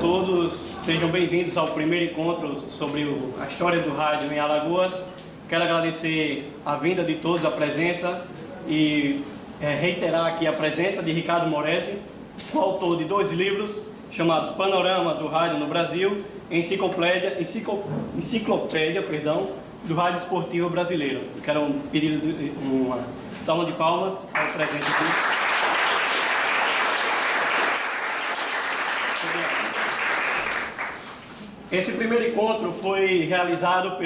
todos, sejam bem-vindos ao primeiro encontro sobre a história do rádio em Alagoas. Quero agradecer a vinda de todos, a presença e reiterar aqui a presença de Ricardo Moresi, coautor de 2 livros chamados Panorama do Rádio no Brasil e Enciclopédia do Rádio Esportivo Brasileiro. Quero pedir uma salva de palmas ao presente aqui. Esse primeiro encontro foi realizado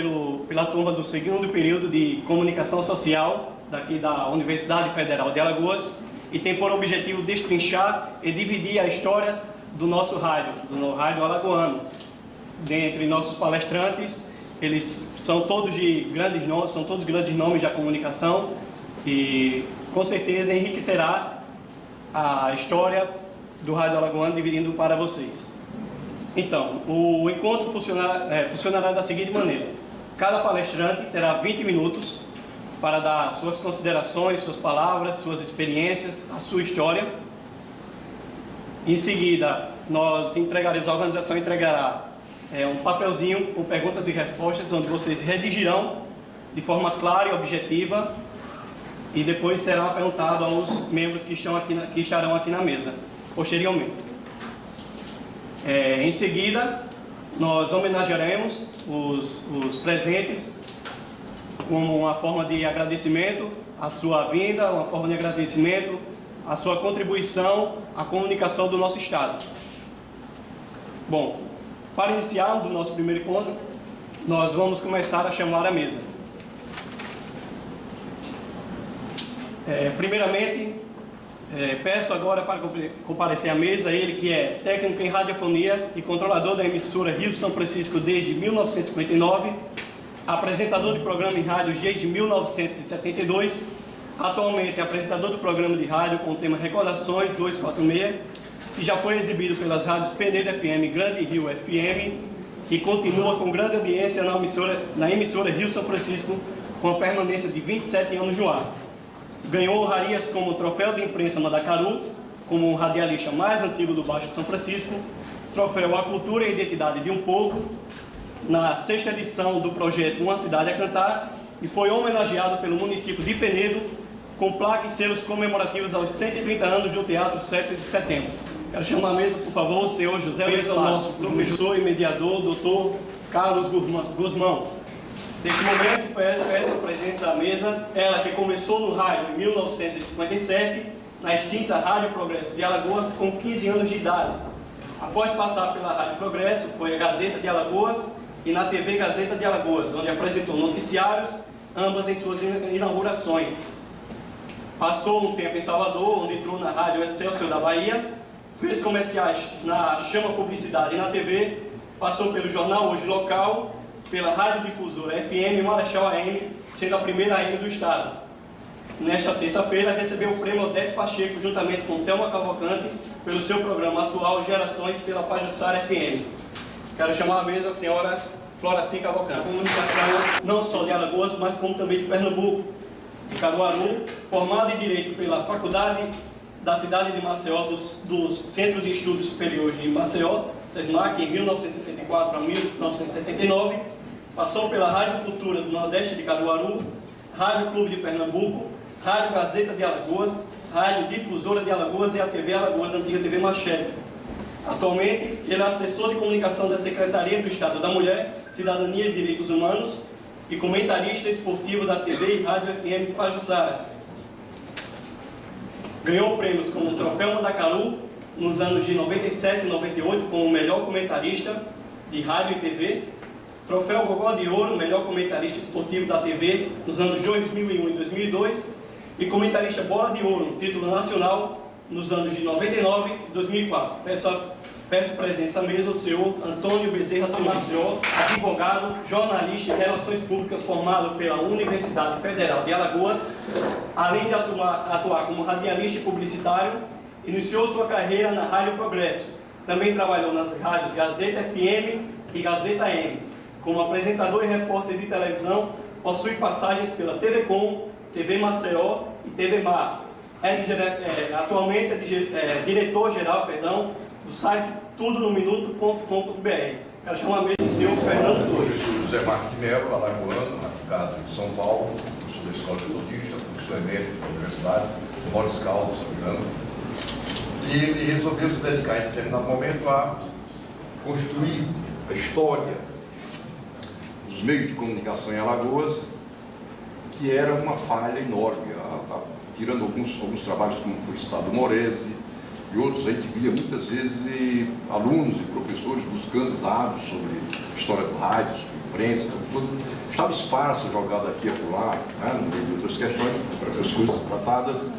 pela turma do 2º período de Comunicação Social, daqui da Universidade Federal de Alagoas, e tem por objetivo destrinchar e dividir a história do nosso rádio, do rádio alagoano. Dentre nossos palestrantes, eles são todos grandes nomes da comunicação e, com certeza, enriquecerá a história do rádio alagoano, dividindo para vocês. Então, o encontro funcionará da seguinte maneira. Cada palestrante terá 20 minutos para dar suas considerações, suas palavras, suas experiências, a sua história. Em seguida, a organização entregará um papelzinho com perguntas e respostas, onde vocês redigirão de forma clara e objetiva, e depois será perguntado aos membros que estarão aqui na mesa, posteriormente. Em seguida, nós homenagearemos os presentes como uma forma de agradecimento à sua vinda, uma forma de agradecimento à sua contribuição à comunicação do nosso Estado. Bom, para iniciarmos o nosso primeiro encontro, nós vamos começar a chamar a mesa. Primeiramente, peço agora para comparecer à mesa ele que é técnico em radiofonia e controlador da emissora Rio São Francisco desde 1959, apresentador de programa em rádio desde 1972, atualmente é apresentador do programa de rádio com o tema Recordações 246, que já foi exibido pelas rádios Penedo FM, Grande Rio FM, e continua com grande audiência na emissora Rio São Francisco, com a permanência de 27 anos no ar. Ganhou honrarias como o Troféu de Imprensa Mandacaru, como o radialista mais antigo do Baixo São Francisco, Troféu A Cultura e Identidade de um Povo, na 6ª edição do projeto Uma Cidade a Cantar, e foi homenageado pelo município de Penedo com placa e selos comemorativos aos 130 anos do Teatro 7 de Setembro. Quero chamar à mesa, por favor, o senhor José Luiz, nosso professor e mediador, doutor Carlos Guzmão. Neste momento, peço a presença à mesa, ela que começou no rádio em 1957, na extinta Rádio Progresso de Alagoas, com 15 anos de idade. Após passar pela Rádio Progresso, foi a Gazeta de Alagoas e na TV Gazeta de Alagoas, onde apresentou noticiários, ambas em suas inaugurações. Passou um tempo em Salvador, onde entrou na Rádio Excelsior da Bahia, fez comerciais na Chama Publicidade e na TV, passou pelo Jornal Hoje Local, pela Rádio Difusora FM Marechal AM, sendo a primeira AM do Estado. Nesta terça-feira, recebeu o prêmio Odete Pacheco, juntamente com Thelma Cavalcante, pelo seu programa atual Gerações pela Pajuçara FM. Quero chamar à mesa a senhora Floraci Cavalcante. Comunicação não só de Alagoas, mas como também de Pernambuco, de Caruaru, formada em Direito pela Faculdade da cidade de Maceió, do Centro de Estudos Superiores de Maceió, SESMAC, em 1974 a 1979, passou pela Rádio Cultura do Nordeste de Caruaru, Rádio Clube de Pernambuco, Rádio Gazeta de Alagoas, Rádio Difusora de Alagoas e a TV Alagoas, antiga TV Machete. Atualmente, ele é assessor de comunicação da Secretaria do Estado da Mulher, Cidadania e Direitos Humanos e comentarista esportivo da TV e Rádio FM Pajuçara. Ganhou prêmios como o Troféu Mandacaru nos anos de 97 e 98 como o melhor comentarista de rádio e TV, Troféu Gogó de Ouro, melhor comentarista esportivo da TV nos anos 2001 e 2002, e comentarista Bola de Ouro, título nacional, nos anos de 99 e 2004. Peço presença à mesa o senhor Antônio Bezerra Tomació, advogado, jornalista e relações públicas formado pela Universidade Federal de Alagoas. Além de atuar como radialista e publicitário, iniciou sua carreira na Rádio Progresso. Também trabalhou nas rádios Gazeta FM e Gazeta M. Como apresentador e repórter de televisão, possui passagens pela TV Com, TV Maceió e TV Mar. Atualmente é diretor-geral do site tudonominuto.com.br. Quero chamar mesmo o senhor Fernando Torres. Professor José Marques de Mello, alagoano, radicado em São Paulo, professor da Escola Metodista, professor emérito da Universidade, Boris Caldas, se não me engano, que ele resolveu se dedicar em determinado momento a construir a história dos meios de comunicação em Alagoas, que era uma falha enorme, tirando alguns trabalhos como foi citado o Morese e outros, a gente via muitas vezes alunos e professores buscando dados sobre a história do rádio, sobre imprensa, tudo. Estava esparso, jogado aqui e acolá, né, no meio de outras questões, as coisas tratadas,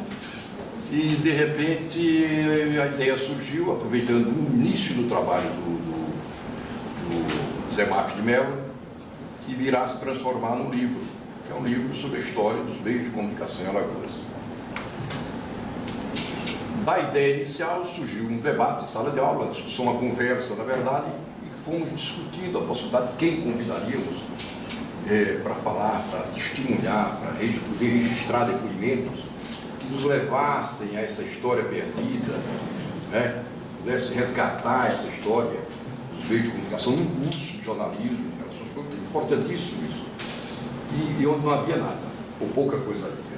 e de repente a ideia surgiu, aproveitando o início do trabalho do Zé Marques de Mello, que virá se transformar num livro, que é um livro sobre a história dos meios de comunicação em Alagoas. Da ideia inicial surgiu um debate em sala de aula, uma discussão, uma conversa, na verdade, e fomos discutindo a possibilidade de quem convidaríamos para falar, para testemunhar, para poder registrar depoimentos que nos levassem a essa história perdida, né? Pudesse resgatar essa história dos meios de comunicação num curso de jornalismo. Foi importantíssimo isso. E onde não havia nada, ou pouca coisa havia.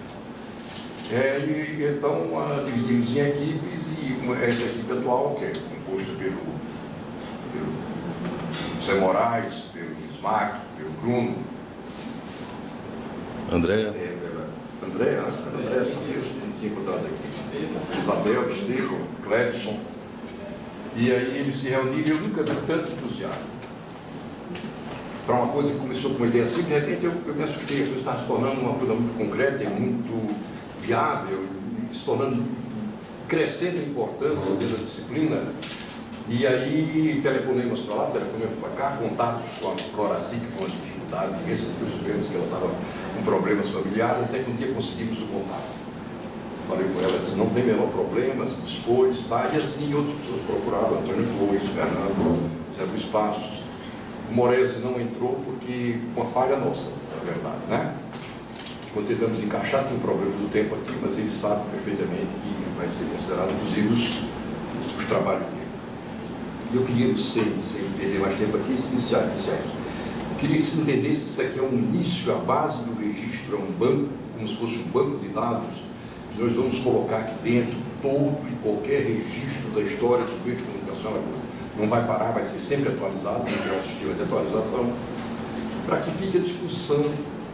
Então, dividimos em equipes, e essa equipe atual, que é composta pelo Zé Moraes, pelo Smack, pelo Bruno, André, tinha encontrado aqui, Isabel, Estevão, Cledson, e aí eles se reuniram, e eu nunca vi tanto entusiasmo para uma coisa que começou com uma ideia assim. De repente eu me assustei, a coisa estava se tornando uma coisa muito concreta e muito viável, se tornando, crescendo em importância dentro da disciplina. E aí telefonemos para lá, telefonemos para cá, contatos com a Floraci, que foi uma dificuldade imensa, porque soubemos que ela estava com problemas familiares, até que um dia conseguimos o contato. Falei com ela, disse, não tem menor problema, se dispôs, tá? E assim outras pessoas procuraram, Antônio Flores, Fernando, Zé Luiz Passos. O Morese não entrou porque, com a falha nossa, na verdade, né? Quando tentamos encaixar, tem um problema do tempo aqui, mas ele sabe perfeitamente que vai ser considerado dos trabalhos dele. Eu queria, sem perder mais tempo aqui, iniciar. Eu queria que se entendesse que isso aqui é um início, a base do registro, é um banco, como se fosse um banco de dados, que nós vamos colocar aqui dentro todo e qualquer registro da história do meio de comunicação. Não vai parar, vai ser sempre atualizado, vai ter atualização, para que fique a discussão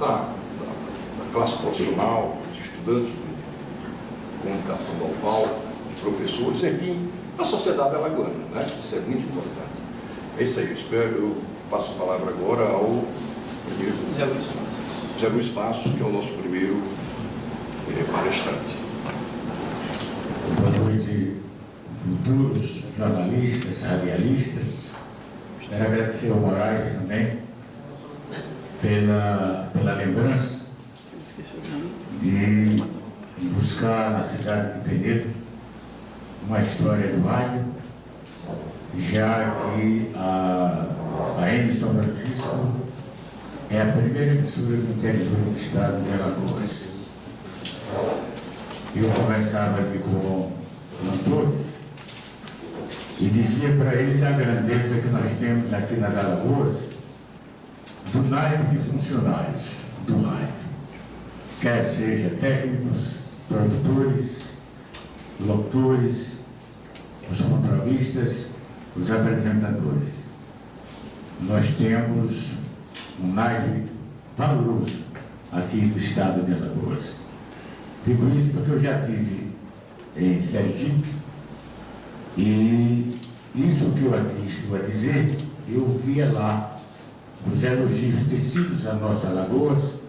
da classe profissional, dos estudantes de comunicação da UFAL, dos professores, enfim, da sociedade alagoana, né? Isso é muito importante. É isso aí, eu passo a palavra agora ao primeiro Zé Luiz Passos, que é o nosso primeiro palestrante. Boa noite, futuros jornalistas, radialistas. Quero agradecer ao Moraes também pela lembrança de buscar na cidade de Penedo uma história do rádio, já que a M São Francisco é a primeira emissora do interior do estado de Alagoas. Eu conversava aqui com o Torres e dizia para ele da grandeza que nós temos aqui nas Alagoas do naipe de funcionários do rádio, quer seja técnicos, produtores, locutores, os controlistas, os apresentadores. Nós temos um naipe valoroso aqui no estado de Alagoas. Digo isso porque eu já estive em Sergipe e isso que eu aqui estou a dizer, eu via lá os elogios tecidos à nossa Alagoas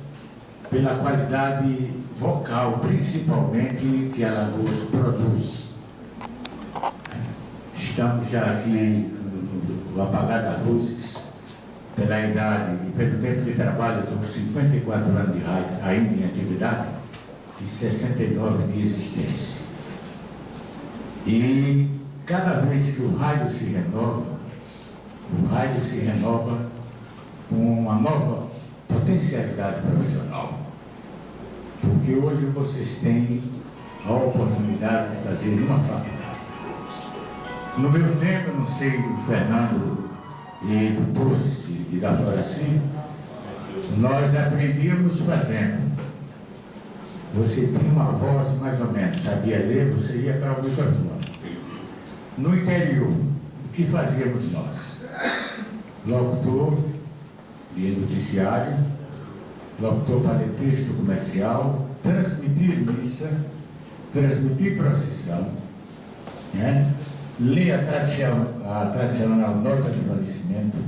pela qualidade vocal, principalmente, que Alagoas produz. Estamos já aqui no apagar das luzes, pela idade e pelo tempo de trabalho. Eu estou com 54 anos de rádio ainda em atividade e 69 de existência. E cada vez que o rádio se renova com uma nova potencialidade profissional. Porque hoje vocês têm a oportunidade de fazer uma faculdade. No meu tempo, não sei, do Fernando e do Posse e da Floraci, nós aprendíamos fazendo. Você tinha uma voz mais ou menos, sabia ler, você ia para o microfone. No interior, o que fazíamos nós? Locutor de noticiário, locutor para texto comercial, transmitir missa, transmitir procissão, né? Ler a tradicional nota de falecimento,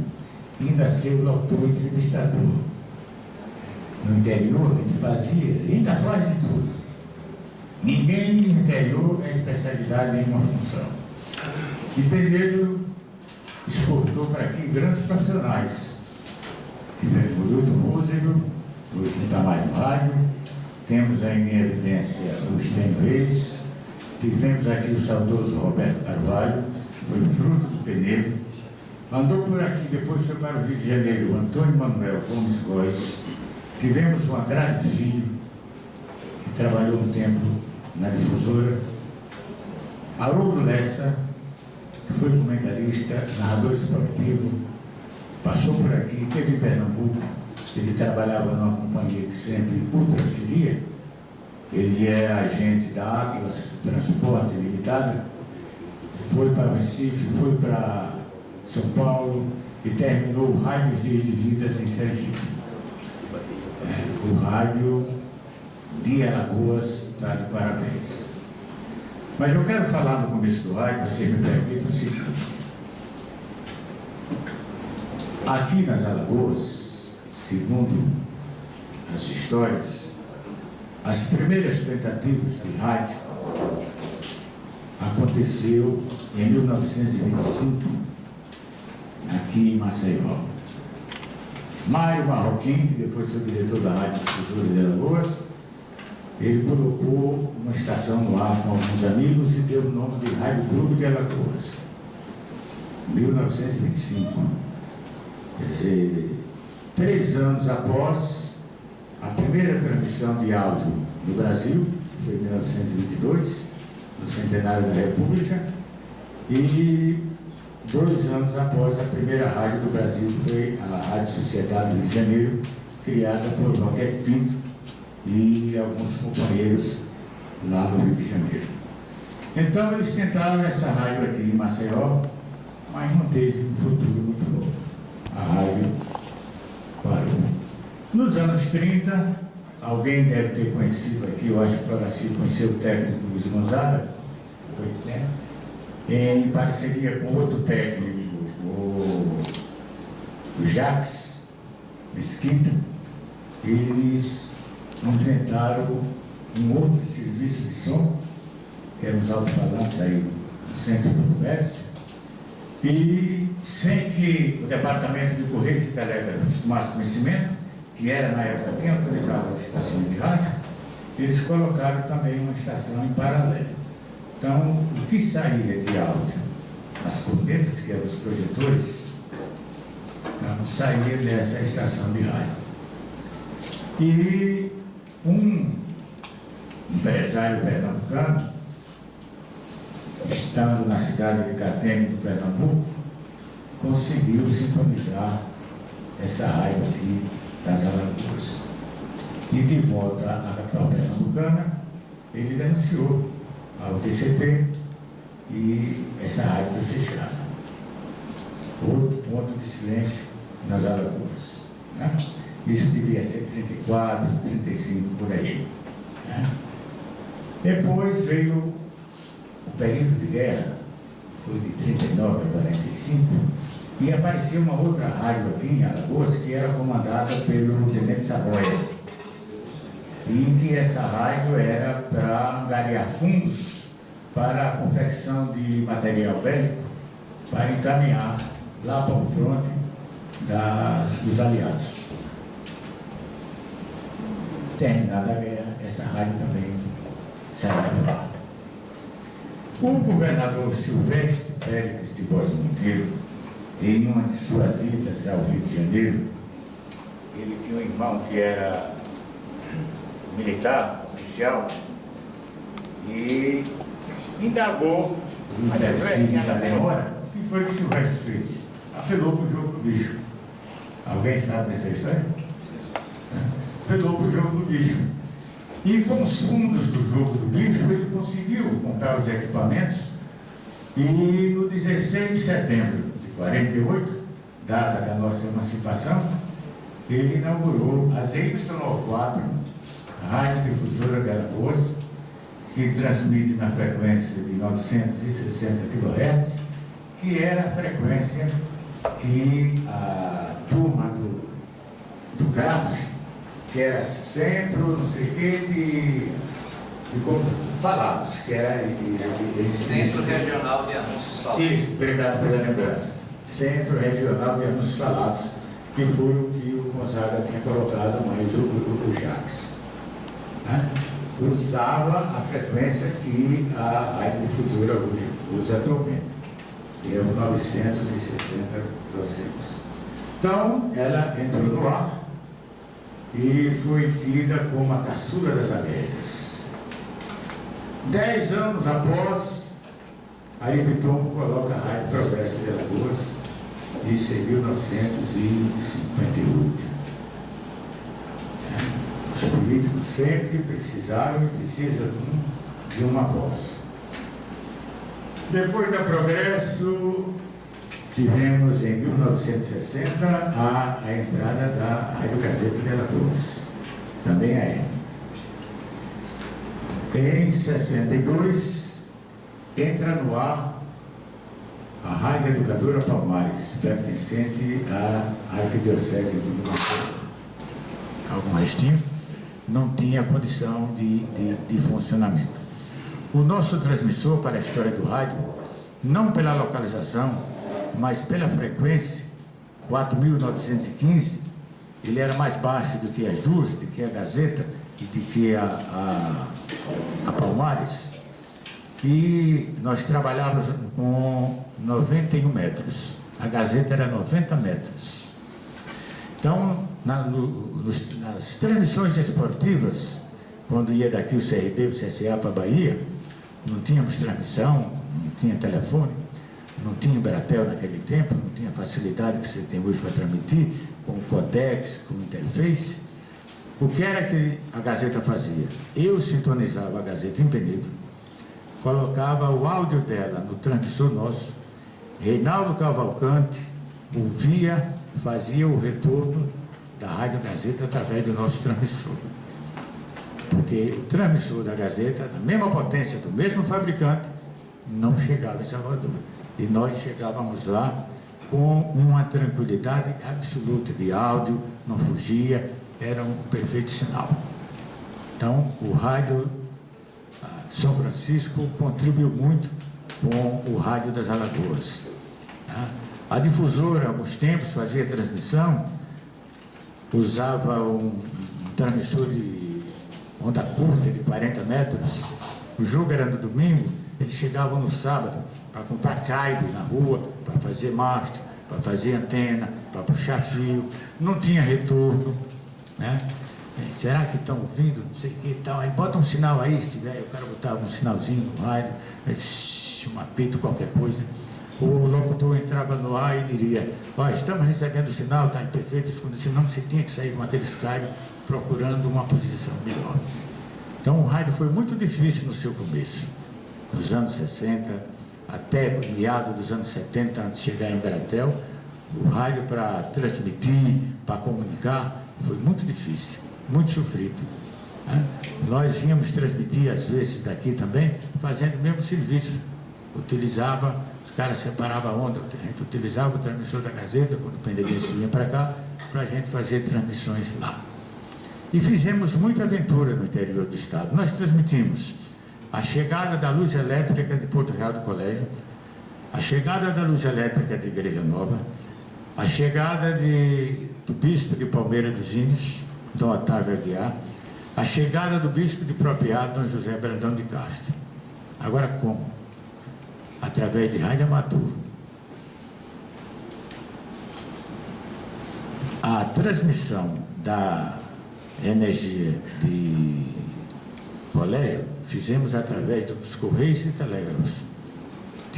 ainda ser o locutor entrevistador. No interior, a gente fazia, ainda faz de tudo. Ninguém no interior é especialidade em uma função. E Penedo exportou para aqui grandes profissionais. Tivemos o Milton Músico, hoje não está mais no rádio. Temos aí em evidência o Estênio Reis. Tivemos aqui o saudoso Roberto Carvalho, foi fruto do Penedo. Andou por aqui, depois foi para o Rio de Janeiro, o Antônio Manuel Gomes Góes. Tivemos o Andrade Filho, que trabalhou um tempo na difusora. Haroldo Lessa, que foi comentarista, narrador esportivo, passou por aqui, teve em Pernambuco. Ele trabalhava numa companhia que sempre o transferia. Ele é agente da Atlas Transporte Limitada. Foi para o Recife, foi para São Paulo e terminou o Rádio Dias de Vidas em Sergipe. O rádio de Alagoas está de parabéns. Mas eu quero falar no começo do rádio, vocês me permitem o seguinte. Aqui nas Alagoas, segundo as histórias, as primeiras tentativas de rádio aconteceu em 1925, aqui em Maceió. Mário Marroquim, que depois foi diretor da Rádio Difusora de Alagoas, ele colocou uma estação no ar com alguns amigos e deu o nome de Rádio Clube de Alagoas, em 1925. Quer dizer, 3 anos após a primeira transmissão de áudio no Brasil, foi em 1922, no centenário da República, e 2 anos após a primeira rádio do Brasil, foi a Rádio Sociedade do Rio de Janeiro, criada por Roquete Pinto e alguns companheiros lá no Rio de Janeiro. Então eles tentaram essa rádio aqui em Maceió, mas não teve um futuro muito longo. A rádio parou. Nos anos 30, alguém deve ter conhecido aqui, eu acho que o Floraci conheceu o técnico Luiz Gonzaga, em parceria com outro técnico, o Jacques Mesquita, eles inventaram um outro serviço de som, que eram os alto-falantes aí no centro do comércio, e sem que o Departamento de Correios e Telégrafos tomasse conhecimento, que era na época quem autorizava as estações de rádio, eles colocaram também uma estação em paralelo. Então, o que saía de áudio, as cornetas, que eram os projetores, então, saía dessa estação de rádio. E um empresário pernambucano, estando na cidade de Catengue, do Pernambuco, conseguiu sintonizar essa rádio aqui das Alagoas. E de volta à capital pernambucana, ele denunciou ao TCT e essa rádio foi fechada. Outro ponto de silêncio nas Alagoas, né? Isso devia ser 34, 35 por aí, né? Depois veio o período de guerra, foi de 39 a 45, e apareceu uma outra rádio aqui em Alagoas que era comandada pelo Tenente Saboia. E que essa rádio era para angariar fundos para a confecção de material bélico para encaminhar lá para o fronte dos aliados. Terminada a guerra, essa rádio também saiu de lá. O governador Silvestre Pérez de Borges Monteiro, em uma de suas idas ao Rio de Janeiro, ele tinha um irmão que era militar, oficial, e indagou do Telecine da demora, o que foi que o Silvestre fez? Apelou para o jogo do bicho. Alguém sabe dessa história? Apelou para o jogo do bicho. E com os fundos do jogo do bicho, ele conseguiu comprar os equipamentos e no 16 de setembro de 48, data da nossa emancipação, ele inaugurou a ZYO4, a Rádio Difusora de Alagoas, que transmite na frequência de 960 kHz, que era a frequência que a turma do CRAF, que era Centro, não sei o que, de como falados, que era Centro Regional de Anúncios Falados. Isso, obrigado pela lembrança. Centro Regional de Anúncios Falados, que foi o que o Gonzaga tinha colocado, mais o Jacques. Né? Usava a frequência que a Rádio Difusora hoje usa atualmente, que é o 960 kHz. Então, ela entrou no ar e foi tida como a caçula das Américas. 10 anos após, a Ibitom coloca a Rádio Progresso de Alagoas, isso em 1958. Os políticos sempre precisaram e precisam de uma voz. Depois da Progresso, tivemos em 1960 a entrada da Rádio Gazeta de Alagoas, também AM. Em 62, entra no ar a Rádio Educadora Palmares, pertencente à Arquidiocese de Maceió. Algo mais tinha? Não tinha condição de funcionamento. O nosso transmissor para a história do rádio, não pela localização, mas pela frequência, 4.915, ele era mais baixo do que as duas, do que a Gazeta e do que a Palmares. E nós trabalhávamos com 91 metros. A Gazeta era 90 metros. Então, nas transmissões esportivas, quando ia daqui o CRB, o CSA para a Bahia, não tínhamos transmissão, não tinha telefone, não tinha Embratel naquele tempo, não tinha facilidade que você tem hoje para transmitir, com o Codex, com o Interface. O que era que a Gazeta fazia? Eu sintonizava a Gazeta em Penedo, colocava o áudio dela no transmissor nosso, Reinaldo Cavalcante ouvia, fazia o retorno da Rádio Gazeta através do nosso transmissor. Porque o transmissor da Gazeta, da mesma potência do mesmo fabricante, não chegava em Salvador. E nós chegávamos lá com uma tranquilidade absoluta de áudio, não fugia, era um perfeito sinal. Então, o rádio São Francisco contribuiu muito com o rádio das Alagoas. A difusora, há alguns tempos, fazia transmissão, usava um transmissor de onda curta de 40 metros, o jogo era no domingo, eles chegavam no sábado para comprar caibo na rua, para fazer mastro, para fazer antena, para puxar fio, não tinha retorno, né? Será que estão ouvindo? Não sei o que e tal. Aí bota um sinal aí, se tiver, o cara botava um sinalzinho no rádio, um apito, qualquer coisa. O locutor entrava no ar e diria: ó, estamos recebendo o sinal, está em perfeitas condições, não se tinha que sair com aquele Skype procurando uma posição melhor. Então o rádio foi muito difícil no seu começo, nos anos 60, até o meado dos anos 70, antes de chegar em Embratel. O rádio para transmitir, para comunicar, foi muito difícil, muito sofrido. Né? Nós íamos transmitir, às vezes, daqui também, fazendo o mesmo serviço. Utilizava, os caras separavam a onda, a gente utilizava o transmissor da Gazeta, quando o Pendelense vinha para cá, para a gente fazer transmissões lá. E fizemos muita aventura no interior do estado. Nós transmitimos a chegada da luz elétrica de Porto Real do Colégio, a chegada da luz elétrica de Igreja Nova, a chegada do bispo de Palmeira dos Índios, Dom Otávio Aguiar, a chegada do bispo de Propriá, Dom José Brandão de Castro. Agora como? Através de rádio amador. A transmissão da energia de colégio fizemos através dos correios e telégrafos.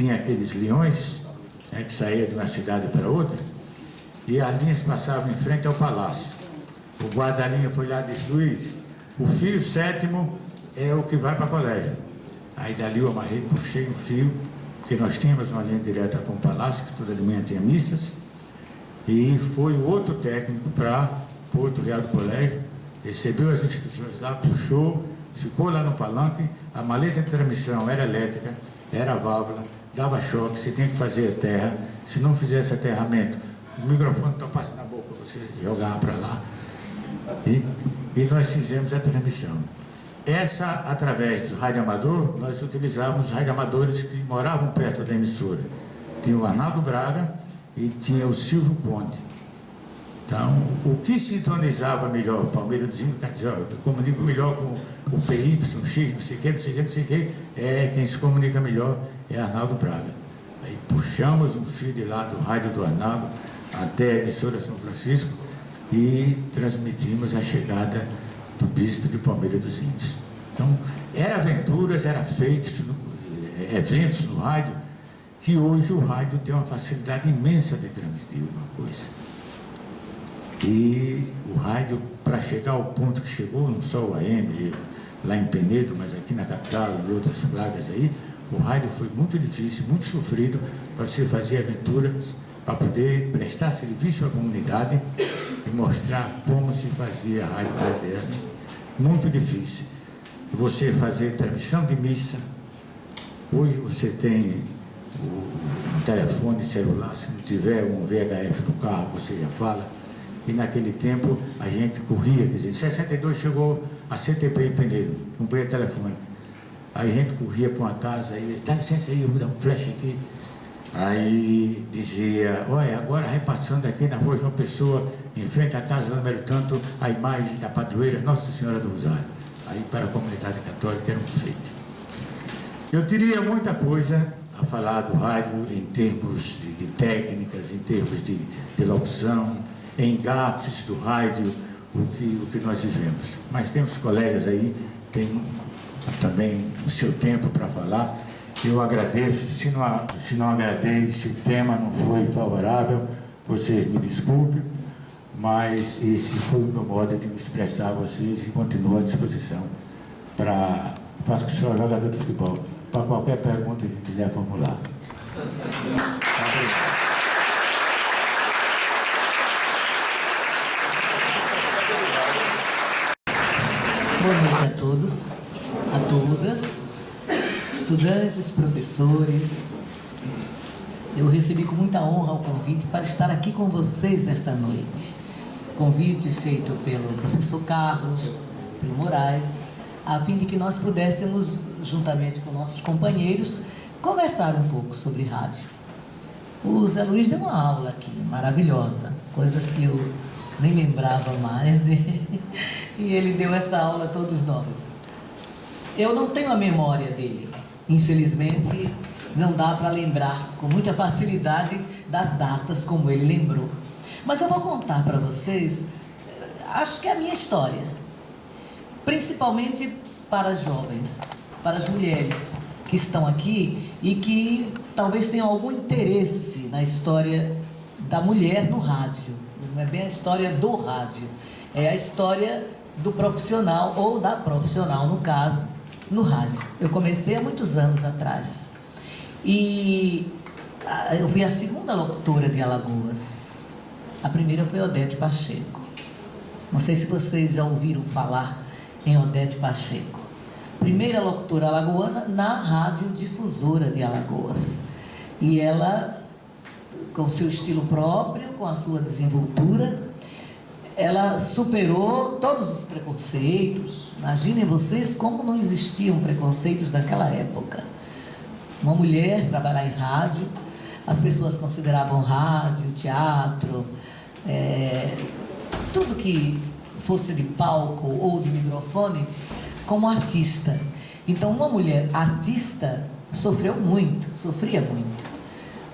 tinha aqueles leões, né, que saía de uma cidade para outra, e as linhas passavam em frente ao palácio. O guarda-linha foi lá e disse: Luiz, o fio 7º é o que vai para o colégio. Aí dali eu amarrei, puxei um fio, porque nós tínhamos uma linha direta com o palácio, que toda de manhã tinha missas, e foi o outro técnico para Porto Real do Colégio, recebeu as instruções lá, puxou, ficou lá no palanque. A maleta de transmissão era elétrica, era válvula, dava choque, você tinha que fazer a terra. Se não fizesse aterramento, o microfone topasse na boca, você jogava para lá. E nós fizemos a transmissão. Essa, através do rádio amador, nós utilizávamos radioamadores que moravam perto da emissora. Tinha o Arnaldo Braga e tinha o Silvio Conde. Então, o que sintonizava melhor, Palmeira dos Índios, eu comunico melhor com o PY, X, não sei o que, não sei o que, não sei o que, quem se comunica melhor é Arnaldo Braga. Aí puxamos um fio de lá do rádio do Arnaldo até a emissora São Francisco e transmitimos a chegada do bispo de Palmeira dos Índios. Então, eram aventuras, eram feitos, eventos no rádio, que hoje o rádio tem uma facilidade imensa de transmitir uma coisa. E o rádio, para chegar ao ponto que chegou, não só o AM, lá em Penedo, mas aqui na capital e outras pragas aí, o rádio foi muito difícil, muito sofrido para você fazer aventuras, para poder prestar serviço à comunidade e mostrar como se fazia a rádio brasileira. Muito difícil. Você fazer transmissão de missa, hoje você tem o telefone celular, se não tiver um VHF no carro, você já fala. E naquele tempo a gente corria, quer dizer, em 62 chegou a CTP em Penedo, não tinha telefone. Aí a gente corria para uma casa, e dá licença aí, eu vou dar um flash aqui. Aí dizia: olha, agora repassando aqui na rua João Pessoa, em frente à casa número tanto, a imagem da padroeira Nossa Senhora do Rosário. Aí para a comunidade católica era um feito. Eu teria muita coisa a falar do rádio em termos de técnicas, em termos de locução, em gafes do rádio, o que nós vivemos. Mas temos colegas aí, tem também o seu tempo para falar. Eu agradeço, se não agradeço, se o tema não foi favorável, vocês me desculpem, mas esse foi o meu modo de me expressar a vocês e continuo à disposição para... Faço que sou jogador de futebol, para qualquer pergunta que quiser formular. Boa noite a todos, a todas, estudantes, professores. Eu recebi com muita honra o convite para estar aqui com vocês nesta noite. Convite feito pelo professor Carlos, pelo Moraes, a fim de que nós pudéssemos, juntamente com nossos companheiros, conversar um pouco sobre rádio. O Zé Luiz deu uma aula aqui, maravilhosa, coisas que eu nem lembrava mais, e ele deu essa aula a todos nós. Eu não tenho a memória dele, infelizmente não dá para lembrar com muita facilidade das datas como ele lembrou. Mas eu vou contar para vocês, acho que é a minha história, principalmente para as jovens, para as mulheres que estão aqui e que talvez tenham algum interesse na história da mulher no rádio. Não é bem a história do rádio, é a história do profissional ou da profissional, no caso, no rádio. Eu comecei há muitos anos atrás e eu fui a segunda locutora de Alagoas. A primeira foi Odete Pacheco. Não sei se vocês já ouviram falar em Odete Pacheco. Primeira locutora alagoana na Rádio Difusora de Alagoas. E ela, com seu estilo próprio, com a sua desenvoltura, ela superou todos os preconceitos. Imaginem vocês como não existiam preconceitos naquela época. Uma mulher trabalhar em rádio, as pessoas consideravam rádio, teatro, tudo que fosse de palco ou de microfone como artista. Então uma mulher artista sofria muito.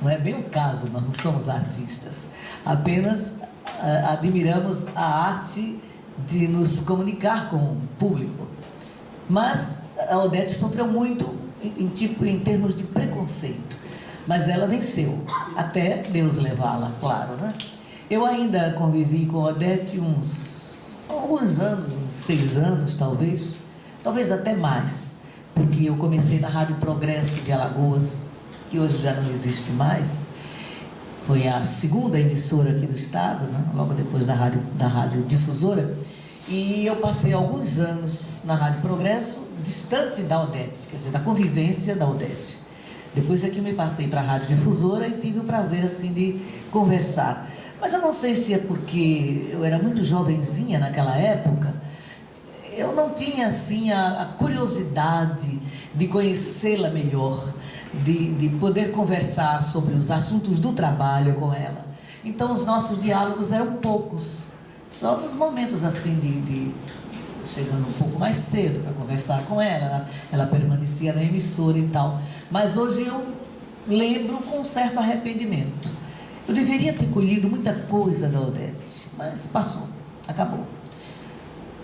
Não é bem o caso, nós não somos artistas, apenas admiramos a arte de nos comunicar com o público. Mas a Odete sofreu muito em termos de preconceito. mas ela venceu, até Deus levá-la, claro, né? Eu ainda convivi com Odete alguns anos, uns 6 anos talvez até mais, porque eu comecei na Rádio Progresso de Alagoas, que hoje já não existe mais. Foi a segunda emissora aqui do estado, né? Logo depois da rádio difusora, e eu passei alguns anos na Rádio Progresso, distante da Odete, quer dizer, da convivência da Odete. Depois é que eu me passei para a Rádio Difusora e tive o prazer assim de conversar. Mas eu não sei se é porque eu era muito jovenzinha naquela época, eu não tinha assim a curiosidade de conhecê-la melhor, de poder conversar sobre os assuntos do trabalho com ela. Então os nossos diálogos eram poucos, só nos momentos assim de chegando um pouco mais cedo para conversar com ela permanecia na emissora e tal. Mas hoje eu lembro com um certo arrependimento. Eu deveria ter colhido muita coisa da Odete, mas passou, acabou.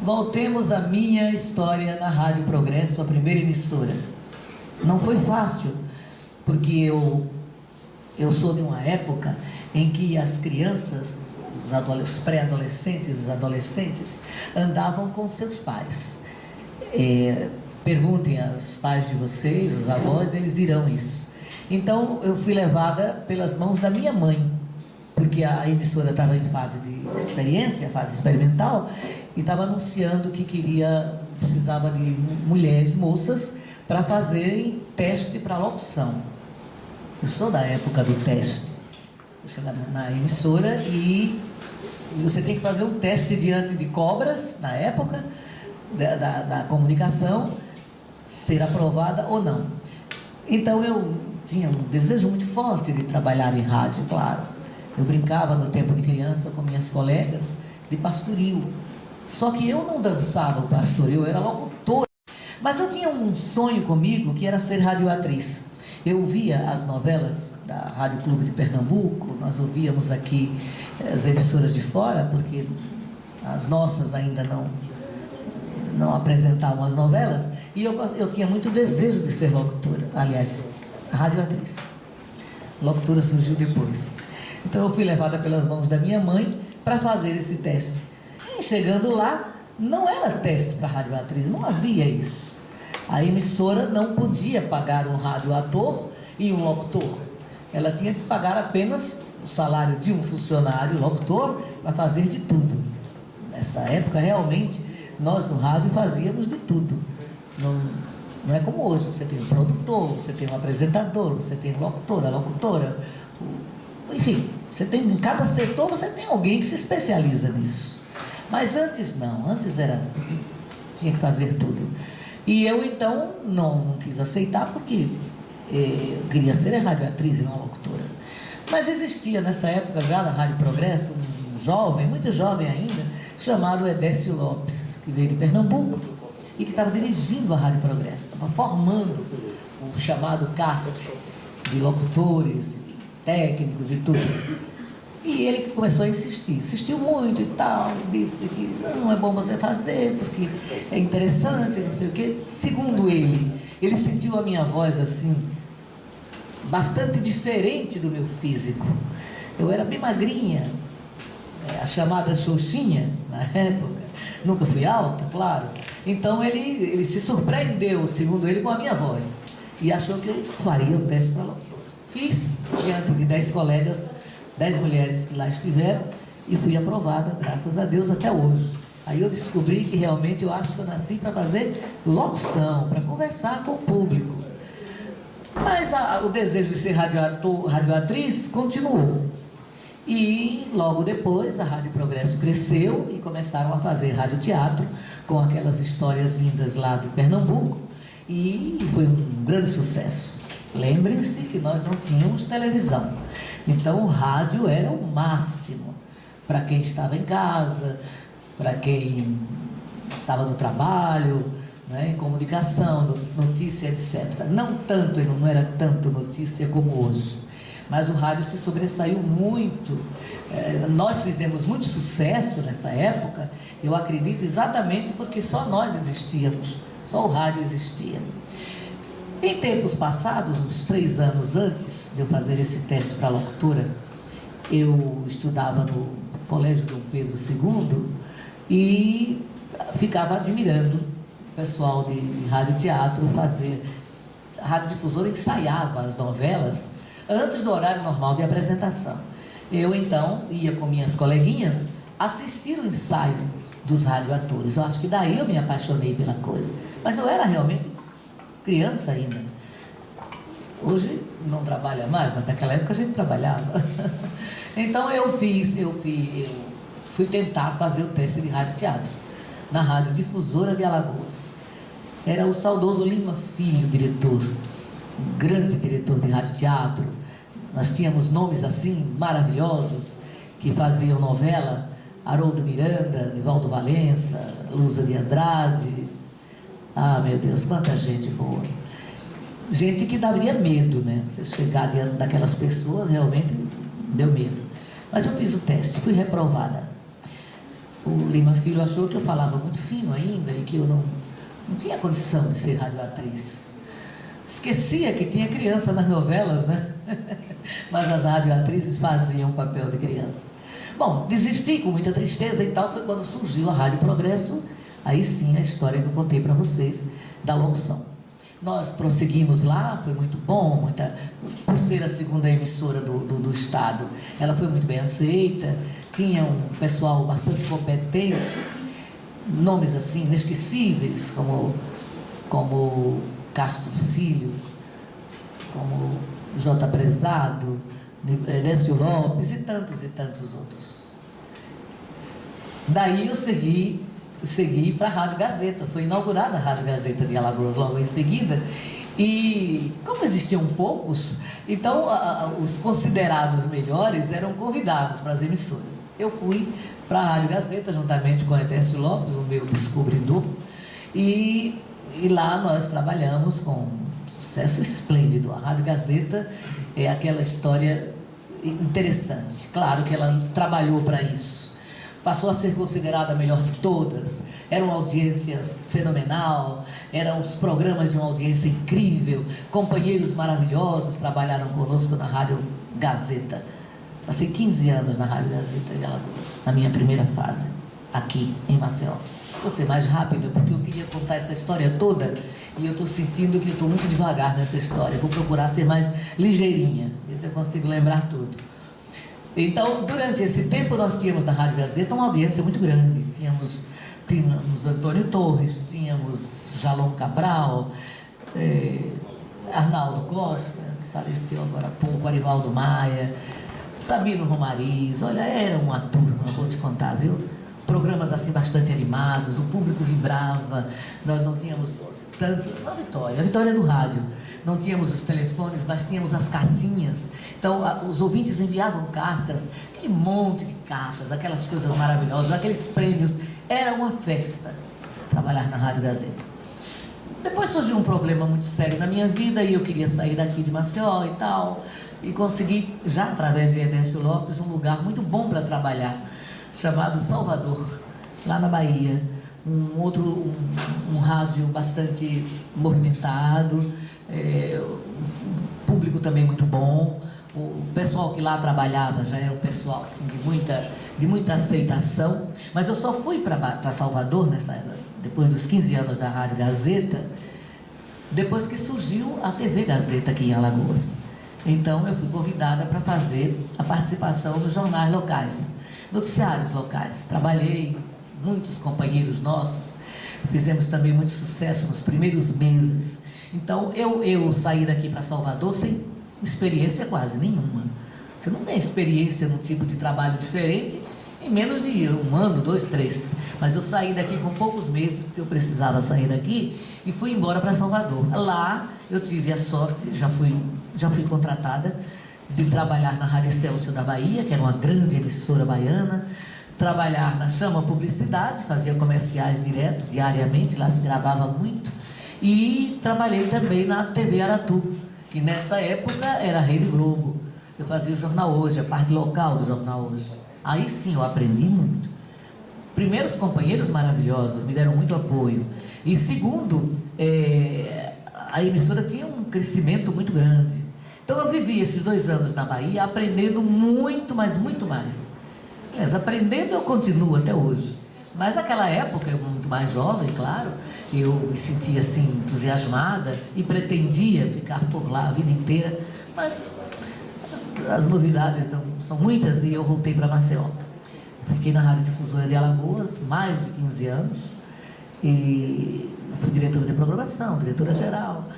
Voltemos à minha história na Rádio Progresso, a primeira emissora. Não foi fácil, porque eu sou de uma época em que as crianças, os pré-adolescentes, os adolescentes, andavam com seus pais. Perguntem aos pais de vocês, os avós, eles dirão isso. Então, eu fui levada pelas mãos da minha mãe, porque a emissora estava em fase de experiência, fase experimental, e estava anunciando que precisava de mulheres, moças, para fazerem teste para locução. Eu sou da época do teste. Você chega na emissora e você tem que fazer um teste diante de cobras, na época da comunicação, ser aprovada ou não. Então eu tinha um desejo muito forte de trabalhar em rádio, claro. Eu brincava no tempo de criança com minhas colegas de pastoril. Só que eu não dançava o pastoril, eu era locutora. Mas eu tinha um sonho comigo que era ser radioatriz. Eu via as novelas da Rádio Clube de Pernambuco, nós ouvíamos aqui as emissoras de fora, porque as nossas ainda não apresentavam as novelas, e eu tinha muito desejo de ser locutora, aliás, radioatriz. Locutora surgiu depois. Então eu fui levada pelas mãos da minha mãe para fazer esse teste. E chegando lá, não era teste para radioatriz, não havia isso. A emissora não podia pagar um radioator e um locutor. Ela tinha que pagar apenas o salário de um funcionário locutor para fazer de tudo. Nessa época, realmente, nós no rádio fazíamos de tudo. Não é como hoje, você tem um produtor, você tem um apresentador, você tem um locutor, a locutora, enfim, você tem, em cada setor você tem alguém que se especializa nisso. Mas antes não, tinha que fazer tudo. E eu então não quis aceitar porque eu queria ser radioatriz e não locutora. Mas existia nessa época já na Rádio Progresso um jovem, muito jovem ainda, chamado Edécio Lopes, que veio de Pernambuco e que estava dirigindo a Rádio Progresso, estava formando o chamado cast de locutores, técnicos e tudo. E ele começou a insistiu muito e tal, disse que não é bom você fazer, porque é interessante, não sei o quê. Segundo ele sentiu a minha voz assim, bastante diferente do meu físico. Eu era bem magrinha, a chamada xoxinha na época, nunca fui alta, claro. Então ele se surpreendeu, segundo ele, com a minha voz, e achou que eu faria o teste para locutor. Fiz, diante de 10 colegas, 10 mulheres que lá estiveram, e fui aprovada, graças a Deus, até hoje. Aí eu descobri que realmente eu acho que eu nasci para fazer locução, para conversar com o público. Mas o desejo de ser radioatriz continuou. E logo depois a Rádio Progresso cresceu e começaram a fazer radioteatro com aquelas histórias lindas lá de Pernambuco, e foi um grande sucesso. Lembrem-se que nós não tínhamos televisão. Então o rádio era o máximo para quem estava em casa, para quem estava no trabalho, né, em comunicação, notícia, etc. Não era tanto notícia como hoje, mas o rádio se sobressaiu muito. Nós fizemos muito sucesso nessa época, eu acredito, exatamente porque só nós existíamos, só o rádio existia. Em tempos passados, uns 3 anos antes de eu fazer esse teste para locutora, eu estudava no Colégio Dom Pedro II e ficava admirando o pessoal de rádio e teatro fazer. A radiodifusora ensaiava as novelas antes do horário normal de apresentação. Eu, então, ia com minhas coleguinhas assistir o ensaio dos radioatores. Eu acho que daí eu me apaixonei pela coisa. Mas eu era realmente criança ainda. Hoje não trabalha mais, mas naquela época a gente trabalhava. Então eu fui tentar fazer o teste de rádio e teatro na Radiodifusora de Alagoas. Era o saudoso Lima Filho, diretor, um grande diretor de rádio e teatro. Nós tínhamos nomes assim maravilhosos que faziam novela: Haroldo Miranda, Nivaldo Valença, Luza de Andrade. Ah, meu Deus, quanta gente boa. Gente que daria medo, né? Você chegar diante daquelas pessoas, realmente deu medo. Mas eu fiz o teste, fui reprovada. O Lima Filho achou que eu falava muito fino ainda e que eu não tinha condição de ser radioatriz. Esquecia que tinha criança nas novelas, né? Mas as radioatrizes faziam o papel de criança. Bom, desisti com muita tristeza e tal. Foi quando surgiu a Rádio Progresso. Aí sim a história que eu contei para vocês da locução. Nós prosseguimos lá, foi muito bom, por ser a segunda emissora do estado, ela foi muito bem aceita, tinha um pessoal bastante competente, nomes assim, inesquecíveis, como Castro Filho, como J. Prezado, Décio Lopes e tantos outros. Daí eu segui para a Rádio Gazeta. Foi inaugurada a Rádio Gazeta de Alagoas logo em seguida, e como existiam poucos, então os considerados melhores eram convidados para as emissoras. Eu fui para a Rádio Gazeta juntamente com Edécio Lopes, o meu descobridor, e lá nós trabalhamos com um sucesso esplêndido. A Rádio Gazeta é aquela história interessante. Claro que ela trabalhou para isso. Passou a ser considerada a melhor de todas, era uma audiência fenomenal, eram os programas de uma audiência incrível, companheiros maravilhosos trabalharam conosco na Rádio Gazeta. Passei 15 anos na Rádio Gazeta de Alagoas, na minha primeira fase, aqui em Maceió. Vou ser mais rápido, porque eu queria contar essa história toda, e eu estou sentindo que eu estou muito devagar nessa história. Vou procurar ser mais ligeirinha, ver se eu consigo lembrar tudo. Então, durante esse tempo, nós tínhamos na Rádio Gazeta uma audiência muito grande. Tínhamos Antônio Torres, tínhamos Jalom Cabral, Arnaldo Costa, que faleceu agora há pouco, Arivaldo Maia, Sabino Romariz. Olha, era uma turma, vou te contar, viu? Programas assim bastante animados, o público vibrava, nós não tínhamos tanto... A Vitória do rádio. Não tínhamos os telefones, mas tínhamos as cartinhas. Então, os ouvintes enviavam cartas, aquele monte de cartas, aquelas coisas maravilhosas, aqueles prêmios. Era uma festa trabalhar na Rádio Gazeta. Depois surgiu um problema muito sério na minha vida e eu queria sair daqui de Maceió e tal. E consegui, já através de Edécio Lopes, um lugar muito bom para trabalhar, chamado Salvador, lá na Bahia. Um rádio bastante movimentado, um público também muito bom. O pessoal que lá trabalhava já era um pessoal assim, de muita aceitação. Mas eu só fui para Salvador, depois dos 15 anos da Rádio Gazeta, depois que surgiu a TV Gazeta aqui em Alagoas. Então eu fui convidada para fazer a participação nos jornais locais, noticiários locais. Trabalhei, muitos companheiros nossos, fizemos também muito sucesso nos primeiros meses. Então eu saí daqui para Salvador sem experiência quase nenhuma. Você não tem experiência num tipo de trabalho diferente em menos de 1 ano, 2, 3. Mas eu saí daqui com poucos meses, porque eu precisava sair daqui, e fui embora para Salvador. Lá eu tive a sorte, já fui contratada, de trabalhar na Rádio Excelsior da Bahia, que era uma grande emissora baiana, trabalhar na Chama Publicidade, fazia comerciais direto, diariamente, lá se gravava muito, e trabalhei também na TV Aratu, que nessa época era a Rede Globo. Eu fazia o Jornal Hoje, a parte local do Jornal Hoje. Aí sim eu aprendi muito. Primeiro, os companheiros maravilhosos me deram muito apoio. E segundo, a emissora tinha um crescimento muito grande. Então eu vivi esses 2 anos na Bahia aprendendo muito, mas muito mais. Aliás, aprendendo eu continuo até hoje. Mas naquela época, eu muito mais jovem, claro, eu me sentia assim entusiasmada e pretendia ficar por lá a vida inteira. Mas as novidades são muitas e eu voltei para Maceió. Fiquei na Rádio Difusora de Alagoas mais de 15 anos e fui diretora de programação, diretora-geral.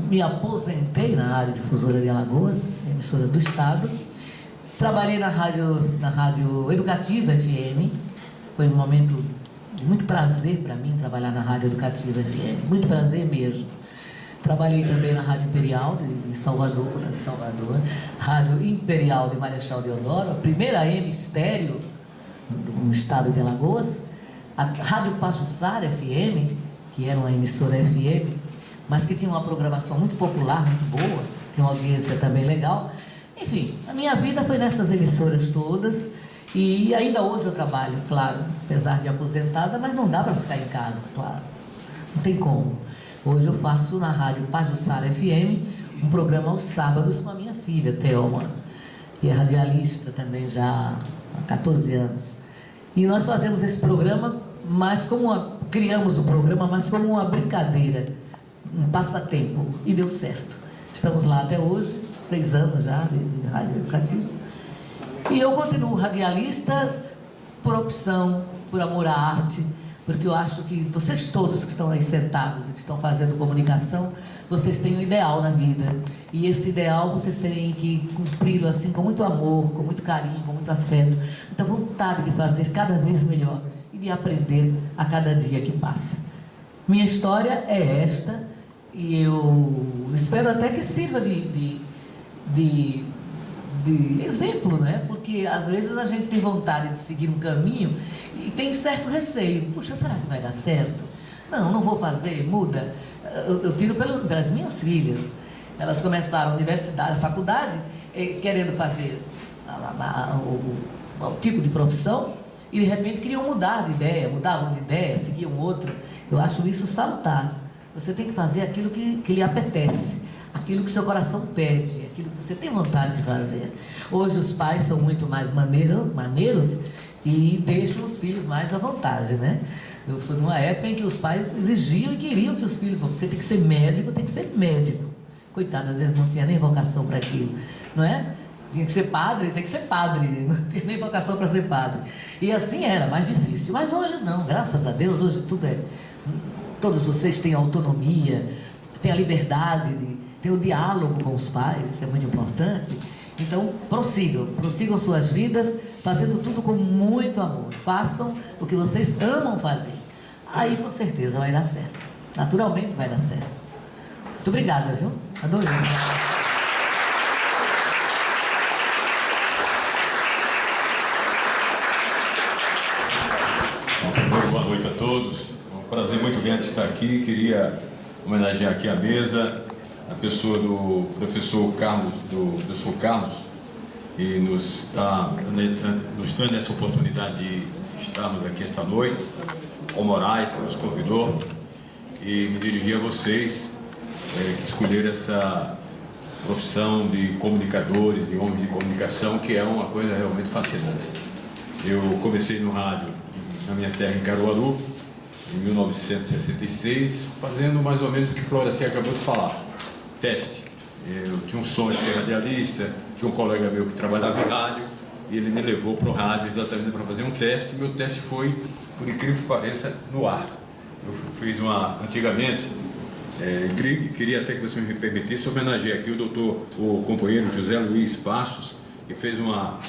Me aposentei na Rádio Difusora de Alagoas, emissora do Estado. Trabalhei na Rádio Educativa FM. Foi um momento de muito prazer para mim trabalhar na Rádio Educativa FM, muito prazer mesmo. Trabalhei também na Rádio Imperial de Salvador, Rádio Imperial de Marechal Deodoro, a primeira AM estéreo no estado de Alagoas, a Rádio Pajuçara FM, que era uma emissora FM, mas que tinha uma programação muito popular, muito boa, tinha uma audiência também legal. Enfim, a minha vida foi nessas emissoras todas. E ainda hoje eu trabalho, claro, apesar de aposentada, mas não dá para ficar em casa, claro. Não tem como. Hoje eu faço na Rádio Pajuçara FM um programa aos sábados com a minha filha, Thelma, que é radialista também já há 14 anos. E nós fazemos esse programa, mas criamos o programa, mas como uma brincadeira, um passatempo, e deu certo. Estamos lá até hoje, 6 anos já de rádio educativa. E eu continuo radialista por opção, por amor à arte, porque eu acho que vocês todos que estão aí sentados e que estão fazendo comunicação, vocês têm um ideal na vida. E esse ideal vocês têm que cumpri-lo assim com muito amor, com muito carinho, com muito afeto, muita vontade de fazer cada vez melhor e de aprender a cada dia que passa. Minha história é esta e eu espero até que sirva de exemplo, né? Porque às vezes a gente tem vontade de seguir um caminho e tem certo receio. Puxa, será que vai dar certo? Não vou fazer, muda. Eu tiro pelas minhas filhas. Elas começaram a universidade, a faculdade, querendo fazer o tipo de profissão e de repente queriam mudar de ideia, mudavam de ideia, seguiam outro. Eu acho isso salutar. Você tem que fazer aquilo que lhe apetece, aquilo que seu coração pede, aquilo que você tem vontade de fazer. Hoje os pais são muito mais maneiros e deixam os filhos mais à vontade, né? Eu sou numa época em que os pais exigiam e queriam que os filhos, você tem que ser médico, tem que ser médico. Coitado, às vezes não tinha nem vocação para aquilo, não é? Tinha que ser padre, tem que ser padre, não tinha nem vocação para ser padre. E assim era, mais difícil. Mas hoje não, graças a Deus, hoje tudo é... Todos vocês têm autonomia, têm a liberdade ter o diálogo com os pais, isso é muito importante. Então, prossigam suas vidas, fazendo tudo com muito amor. Façam o que vocês amam fazer. Aí, com certeza, vai dar certo. Naturalmente vai dar certo. Muito obrigada, viu? Adorei. Boa noite a todos. É um prazer muito grande estar aqui. Queria homenagear aqui a mesa, a pessoa do professor Carlos, que nos dando essa oportunidade de estarmos aqui esta noite. Ao Moraes, que nos convidou, e me dirigir a vocês que escolheram essa profissão de comunicadores, de homens de comunicação, que é uma coisa realmente fascinante. Eu comecei no rádio na minha terra, em Caruaru, em 1966, fazendo mais ou menos o que Floresci acabou de falar, teste. Eu tinha um sonho de ser radialista, tinha um colega meu que trabalhava em rádio, e ele me levou para o rádio exatamente para fazer um teste, e meu teste foi, por incrível que pareça, no ar. Eu fiz antigamente, queria até que você me permitisse homenagear aqui o companheiro José Luiz Passos, que fez uma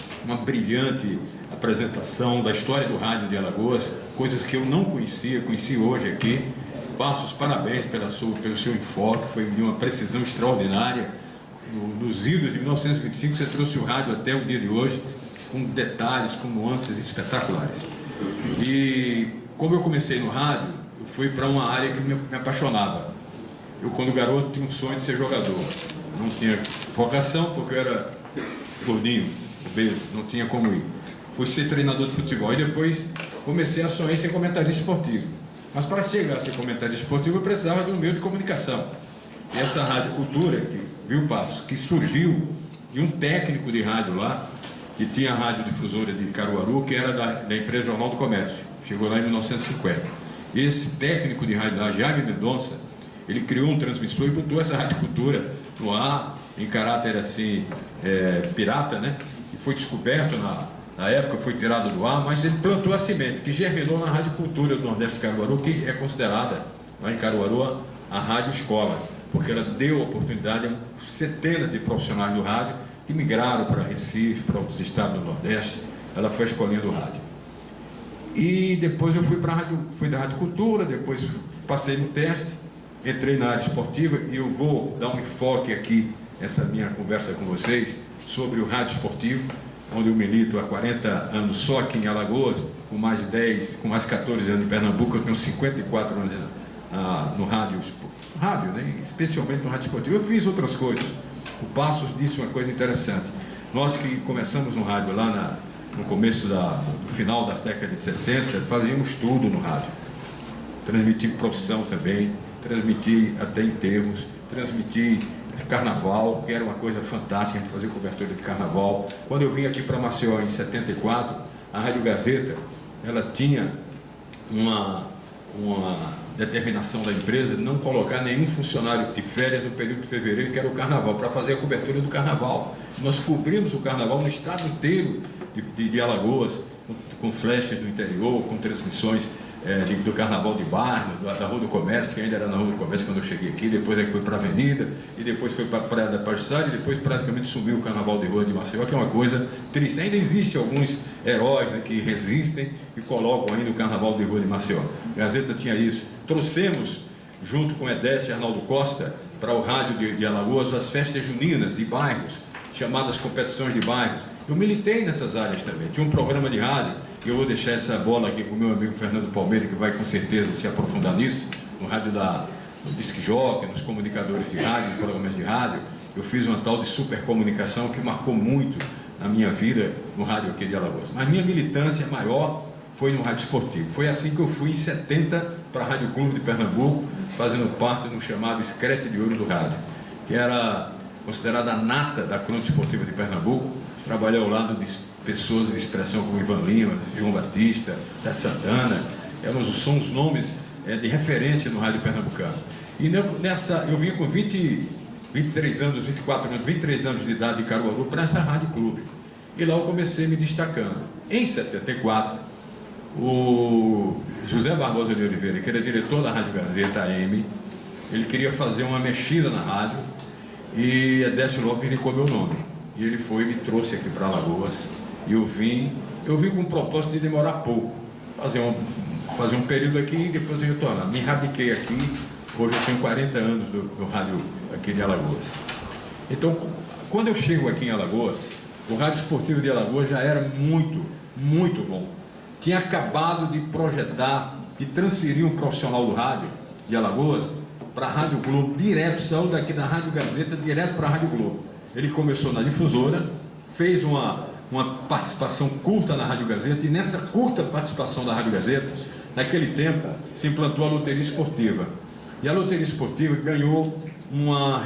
brilhante apresentação da história do rádio de Alagoas, coisas que eu não conhecia, conheci hoje aqui. Passos, parabéns pelo seu enfoque, foi de uma precisão extraordinária. Nos idos de 1925, você trouxe o rádio até o dia de hoje, com detalhes, com nuances espetaculares. E como eu comecei no rádio, eu fui para uma área que me apaixonava. Eu, quando garoto, tinha um sonho de ser jogador. Não tinha vocação, porque eu era gordinho, obeso, não tinha como ir. Fui ser treinador de futebol e depois comecei a sonhar em ser comentarista esportivo. Mas para chegar a ser comentarista esportivo, eu precisava de um meio de comunicação. E essa Rádio Cultura, que, viu, Passos, que surgiu de um técnico de rádio lá, que tinha a rádio difusora de Caruaru, que era da empresa Jornal do Comércio. Chegou lá em 1950. Esse técnico de rádio lá, Jaime Mendonça, ele criou um transmissor e botou essa Rádio Cultura no ar, em caráter assim, pirata, né? E foi descoberto na época, foi tirado do ar, mas ele plantou a semente, que germinou na Rádio Cultura do Nordeste de Caruaru, que é considerada, lá em Caruaru, a Rádio Escola, porque ela deu oportunidade a centenas de profissionais do rádio que migraram para Recife, para outros estados do Nordeste. Ela foi a escolinha do rádio. E depois eu fui da Rádio Cultura, depois passei no teste, entrei na área esportiva e eu vou dar um enfoque aqui, nessa minha conversa com vocês, sobre o rádio esportivo, onde eu milito há 40 anos só aqui em Alagoas, com mais 14 anos em Pernambuco. Eu tenho 54 anos no rádio, né? Especialmente no rádio esportivo. Eu fiz outras coisas. O Passos disse uma coisa interessante. Nós que começamos no rádio lá no começo no final das décadas de 60, fazíamos tudo no rádio. Transmitir profissão também, transmitir até enterros, transmitir carnaval, que era uma coisa fantástica, a gente fazia cobertura de carnaval. Quando eu vim aqui para Maceió em 74, a Rádio Gazeta, ela tinha uma determinação da empresa de não colocar nenhum funcionário de férias no período de fevereiro, que era o carnaval, para fazer a cobertura do carnaval. Nós cobrimos o carnaval no estado inteiro de Alagoas, com flechas do interior, com transmissões do carnaval de bairro, da Rua do Comércio, que ainda era na Rua do Comércio quando eu cheguei aqui, depois é que foi para a Avenida, e depois foi para a Praia da Paixão, e depois praticamente subiu o carnaval de rua de Maceió, que é uma coisa triste. Ainda existem alguns heróis, né, que resistem e colocam ainda o carnaval de rua de Maceió. A Gazeta tinha isso. Trouxemos, junto com Edécio e Arnaldo Costa, para o rádio de Alagoas, as festas juninas de bairros, chamadas competições de bairros. Eu militei nessas áreas também. Tinha um programa de rádio, e eu vou deixar essa bola aqui com o meu amigo Fernando Palmeira, que vai com certeza se aprofundar nisso, no rádio no Disc Jockey, nos comunicadores de rádio, nos programas de rádio. Eu fiz uma tal de supercomunicação que marcou muito a minha vida no rádio aqui de Alagoas. Mas minha militância maior foi no rádio esportivo. Foi assim que eu fui em 70 para a Rádio Clube de Pernambuco, fazendo parte do chamado Escrete de Ouro do Rádio, que era considerada a nata da crônica esportiva de Pernambuco. Trabalhei ao lado de pessoas de expressão como Ivan Lima, João Batista, da Santana. São os nomes de referência no rádio pernambucano. E eu vinha com 23 anos, 24 anos, 23 anos de idade de Caruaru para essa Rádio Clube. E lá eu comecei me destacando. Em 74, o José Barbosa de Oliveira, que era diretor da Rádio Gazeta AM, ele queria fazer uma mexida na rádio, e Edécio Lopes indicou meu nome. E ele foi e me trouxe aqui para Alagoas. E eu vim com o propósito de demorar pouco, fazer um período aqui e depois eu retornar. Me radiquei aqui, hoje eu tenho 40 anos do rádio aqui de Alagoas. Então, quando eu chego aqui em Alagoas, o rádio esportivo de Alagoas já era muito, muito bom. Tinha acabado de projetar e transferir um profissional do rádio de Alagoas para a Rádio Globo, direto, saiu daqui da Rádio Gazeta, direto para a Rádio Globo. Ele começou na difusora, fez uma participação curta na Rádio Gazeta, e nessa curta participação da Rádio Gazeta, naquele tempo, se implantou a loteria esportiva. E a loteria esportiva ganhou uma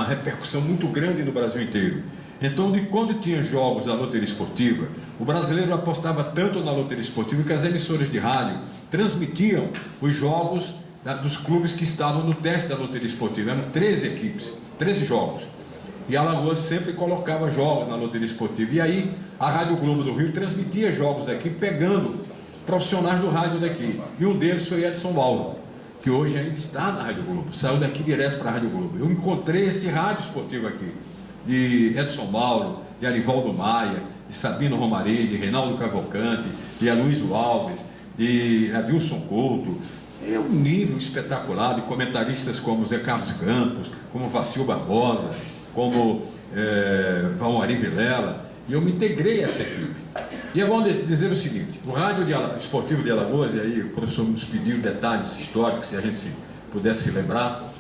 repercussão muito grande no Brasil inteiro. Então, quando tinha jogos da loteria esportiva, o brasileiro apostava tanto na loteria esportiva que as emissoras de rádio transmitiam os jogos dos clubes que estavam no teste da loteria esportiva. Eram 13 equipes, 13 jogos. E Alagoas sempre colocava jogos na loteria esportiva. E aí a Rádio Globo do Rio transmitia jogos daqui, pegando profissionais do rádio daqui. E um deles foi Edson Mauro, que hoje ainda está na Rádio Globo. Saiu daqui direto para a Rádio Globo. Eu encontrei esse rádio esportivo aqui, de Edson Mauro, de Arivaldo Maia, de Sabino Romarez, de Reinaldo Cavalcante, de Aloysio Alves, de Adilson Couto. É um nível espetacular de comentaristas como Zé Carlos Campos, como Vacil Barbosa, como Valmari Vilela, e eu me integrei a essa equipe. E é bom dizer o seguinte: o rádio esportivo de Alagoas, e aí o professor nos pediu detalhes históricos, se a gente pudesse se lembrar.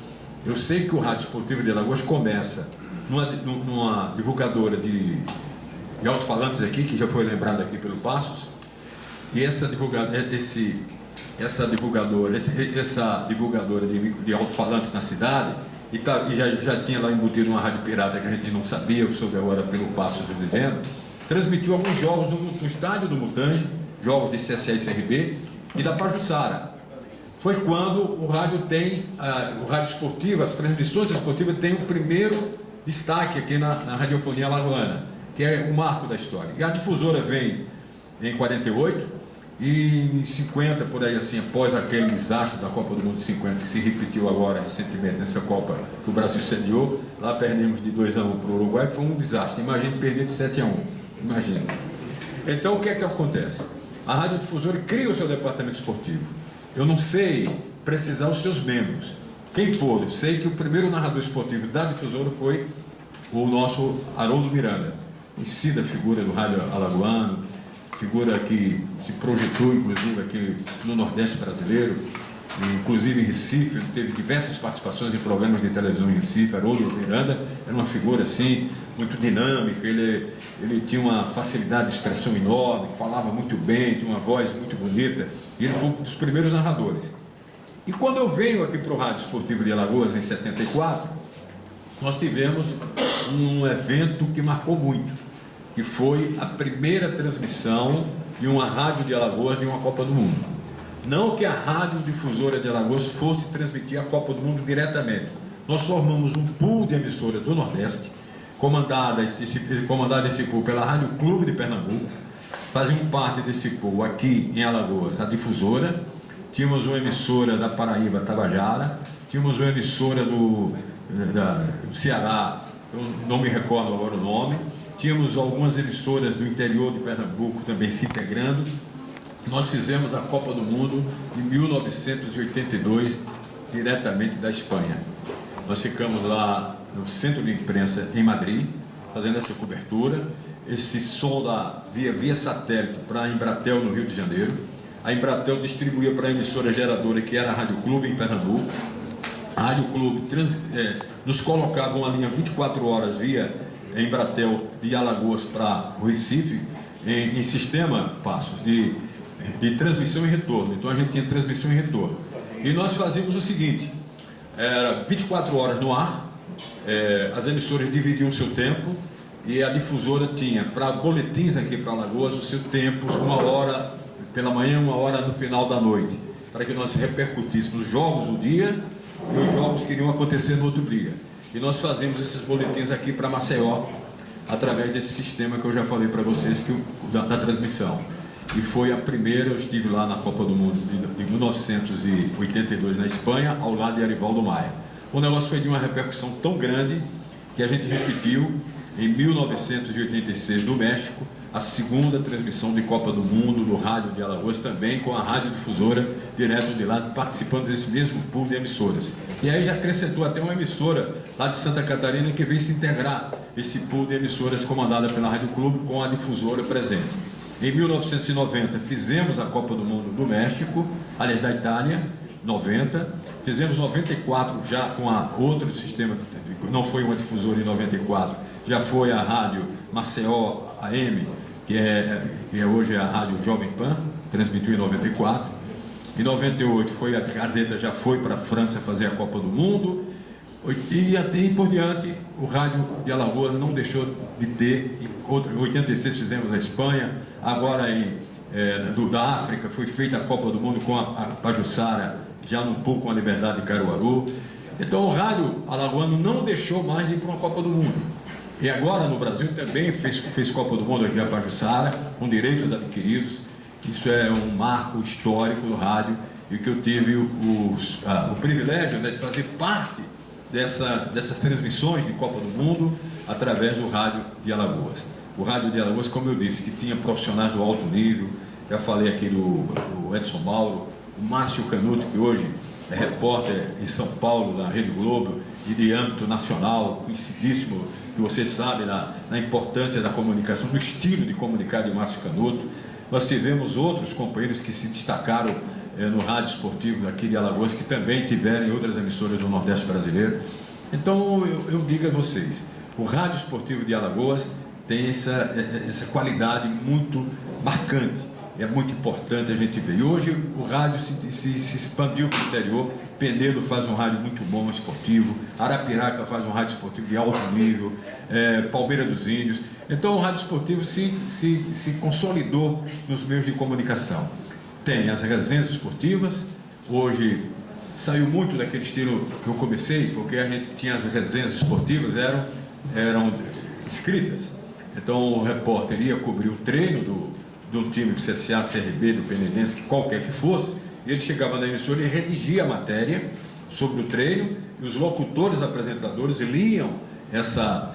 Eu sei que o rádio esportivo de Alagoas começa numa divulgadora de alto-falantes aqui, que já foi lembrada aqui pelo Passos, e essa divulgadora de alto-falantes na cidade, e já tinha lá embutido uma rádio pirata que a gente não sabia, eu soube agora pelo Passo do dizendo, transmitiu alguns jogos no estádio do Mutange, jogos de CSA e CRB, e da Pajuçara. Foi quando o rádio esportivo, as transmissões esportivas têm o primeiro destaque aqui na radiofonia alagoana, que é o marco da história. E a difusora vem em 48, e em 50, por aí assim, após aquele desastre da Copa do Mundo de 50, que se repetiu agora recentemente nessa Copa que o Brasil sediou, lá perdemos de 2-1 para o Uruguai, foi um desastre. Imagine perder de 7-1, imagina. Então o que é que acontece? A radiodifusora cria o seu departamento esportivo. Eu não sei precisar os seus membros. Quem for, eu sei que o primeiro narrador esportivo da difusora foi o nosso Haroldo Miranda, conhecida figura do rádio alagoano, figura que se projetou, inclusive, aqui no Nordeste brasileiro, inclusive em Recife, ele teve diversas participações em programas de televisão em Recife. Haroldo Miranda era uma figura, assim, muito dinâmica, ele tinha uma facilidade de expressão enorme, falava muito bem, tinha uma voz muito bonita, e ele foi um dos primeiros narradores. E quando eu venho aqui para o Rádio Esportivo de Alagoas, em 74, nós tivemos um evento que marcou muito, que foi a primeira transmissão de uma rádio de Alagoas de uma Copa do Mundo. Não que a rádio difusora de Alagoas fosse transmitir a Copa do Mundo diretamente. Nós formamos um pool de emissoras do Nordeste, comandada esse pool pela Rádio Clube de Pernambuco. Faziam parte desse pool aqui em Alagoas a difusora, tínhamos uma emissora da Paraíba, Tabajara, tínhamos uma emissora do Ceará, eu não me recordo agora o nome, tínhamos algumas emissoras do interior de Pernambuco também se integrando. Nós fizemos a Copa do Mundo em 1982, diretamente da Espanha. Nós ficamos lá no centro de imprensa em Madrid, fazendo essa cobertura. Esse som via satélite para a Embratel no Rio de Janeiro. A Embratel distribuía para a emissora geradora, que era a Rádio Clube em Pernambuco. A Rádio Clube nos colocava uma linha 24 horas via Embratel de Alagoas para o Recife, em sistema Passos de transmissão e retorno. Então a gente tinha transmissão e retorno. E nós fazíamos o seguinte: era 24 horas no ar, as emissoras dividiam o seu tempo, e a difusora tinha para boletins aqui para Alagoas o seu tempo, 1 hora pela manhã, 1 hora no final da noite, para que nós repercutíssemos os jogos do dia e os jogos que iriam acontecer no outro dia. E nós fazemos esses boletins aqui para Maceió, através desse sistema que eu já falei para vocês, da transmissão. E foi a primeira, eu estive lá na Copa do Mundo de 1982 na Espanha, ao lado de Arivaldo Maia. O negócio foi de uma repercussão tão grande que a gente repetiu em 1986 no México, a segunda transmissão de Copa do Mundo do rádio de Alagoas, também com a radiodifusora direto de lá, participando desse mesmo pool de emissoras. E aí já acrescentou até uma emissora lá de Santa Catarina que veio se integrar esse pool de emissoras comandada pela Rádio Clube com a difusora presente. Em 1990 fizemos a Copa do Mundo do México, aliás da Itália, 90, fizemos 94 já com outro sistema, não foi uma difusora em 94, já foi a rádio Maceió AM, que é hoje a rádio Jovem Pan, transmitiu em 94. Em 98 foi a Gazeta, já foi para a França fazer a Copa do Mundo, e até por diante o rádio de Alagoas não deixou de ter. Em 86 fizemos na Espanha, agora da África foi feita a Copa do Mundo com a Pajuçara, já num pouco com a Liberdade de Caruaru. Então o rádio alagoano não deixou mais de ir para uma Copa do Mundo. E agora no Brasil também fez Copa do Mundo aqui a Pajuçara, com direitos adquiridos. Isso é um marco histórico do rádio, e que eu tive o privilégio, né, de fazer parte dessas transmissões de Copa do Mundo através do rádio de Alagoas. O rádio de Alagoas, como eu disse, que tinha profissionais do alto nível. Já falei aqui do Edson Mauro, o Márcio Canuto, que hoje é repórter em São Paulo, na Rede Globo, e de âmbito nacional, conhecidíssimo, que você sabe na importância da comunicação, do estilo de comunicar de Márcio Canuto. Nós tivemos outros companheiros que se destacaram no rádio esportivo aqui de Alagoas, que também tiveram em outras emissoras do Nordeste brasileiro. Então eu digo a vocês, o rádio esportivo de Alagoas tem essa qualidade muito marcante. é muito importante a gente ver. E hoje o rádio se expandiu para o interior. Penedo faz um rádio muito bom, esportivo. Arapiraca faz um rádio esportivo de alto nível. Palmeira dos Índios. Então o rádio esportivo se consolidou nos meios de comunicação. Tem as resenhas esportivas. Hoje saiu muito daquele estilo que eu comecei, porque a gente tinha as resenhas esportivas, eram escritas. Então o repórter ia cobrir o treino de um time do CSA, CRB, do Penedense, que qualquer que fosse, e ele chegava na emissora e redigia a matéria sobre o treino, e os locutores, apresentadores liam essas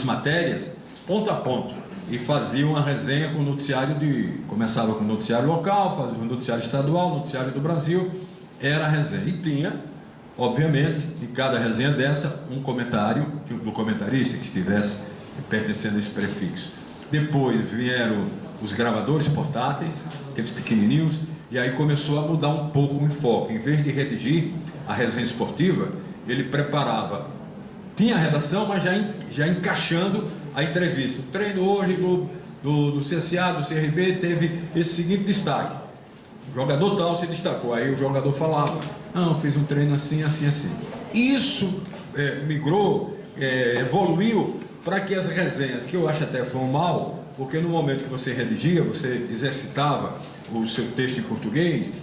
matérias ponto a ponto e faziam a resenha com o noticiário começava com o noticiário local, fazia o noticiário estadual, o noticiário do Brasil, era a resenha. E tinha, obviamente, em cada resenha dessa, um comentário do comentarista que estivesse pertencendo a esse prefixo. Depois vieram os gravadores portáteis, aqueles pequenininhos, e aí começou a mudar um pouco o enfoque. Em vez de redigir a resenha esportiva, ele preparava, tinha a redação, mas já encaixando a entrevista. O treino hoje do CSA, do CRB, teve esse seguinte destaque: o jogador tal se destacou. Aí o jogador falava: não, fiz um treino assim, assim, assim. Isso migrou, evoluiu para que as resenhas, que eu acho até foi mal, porque no momento que você redigia, você exercitava o seu texto em português,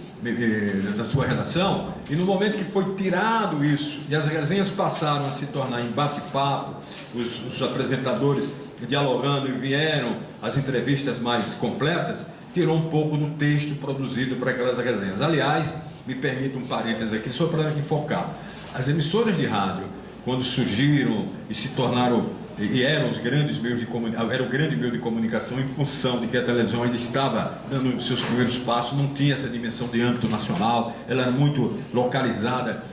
da sua redação, e no momento que foi tirado isso, e as resenhas passaram a se tornar em bate-papo, os apresentadores dialogando, e vieram as entrevistas mais completas, tirou um pouco do texto produzido para aquelas resenhas. Aliás, me permita um parênteses aqui, só para enfocar. As emissoras de rádio, quando surgiram e se tornaram, e eram os grandes meios de comunicação, era o grande meio de comunicação em função de que a televisão ainda estava dando seus primeiros passos, não tinha essa dimensão de âmbito nacional, ela era muito localizada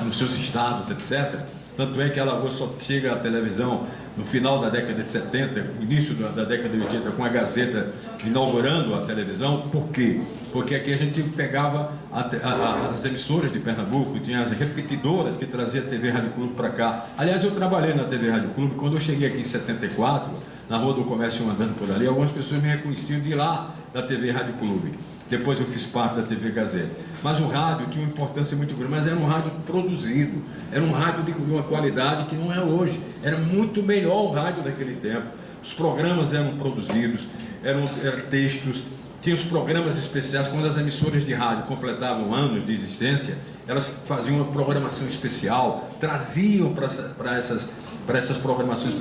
nos seus estados, etc. Tanto é que Alagoas só chega à televisão no final da década de 70, início da década de 80, com a Gazeta inaugurando a televisão. Por quê? Porque aqui a gente pegava as emissoras de Pernambuco, tinha as repetidoras que traziam a TV Rádio Clube para cá. Aliás, eu trabalhei na TV Rádio Clube. Quando eu cheguei aqui em 74, na Rua do Comércio, andando por ali, algumas pessoas me reconheciam de lá, da TV Rádio Clube. Depois eu fiz parte da TV Gazeta. Mas o rádio tinha uma importância muito grande, mas era um rádio produzido, era um rádio de uma qualidade que não é hoje. Era muito melhor o rádio daquele tempo. Os programas eram produzidos, eram textos, tinha os programas especiais. Quando as emissoras de rádio completavam anos de existência, elas faziam uma programação especial, traziam para essas programações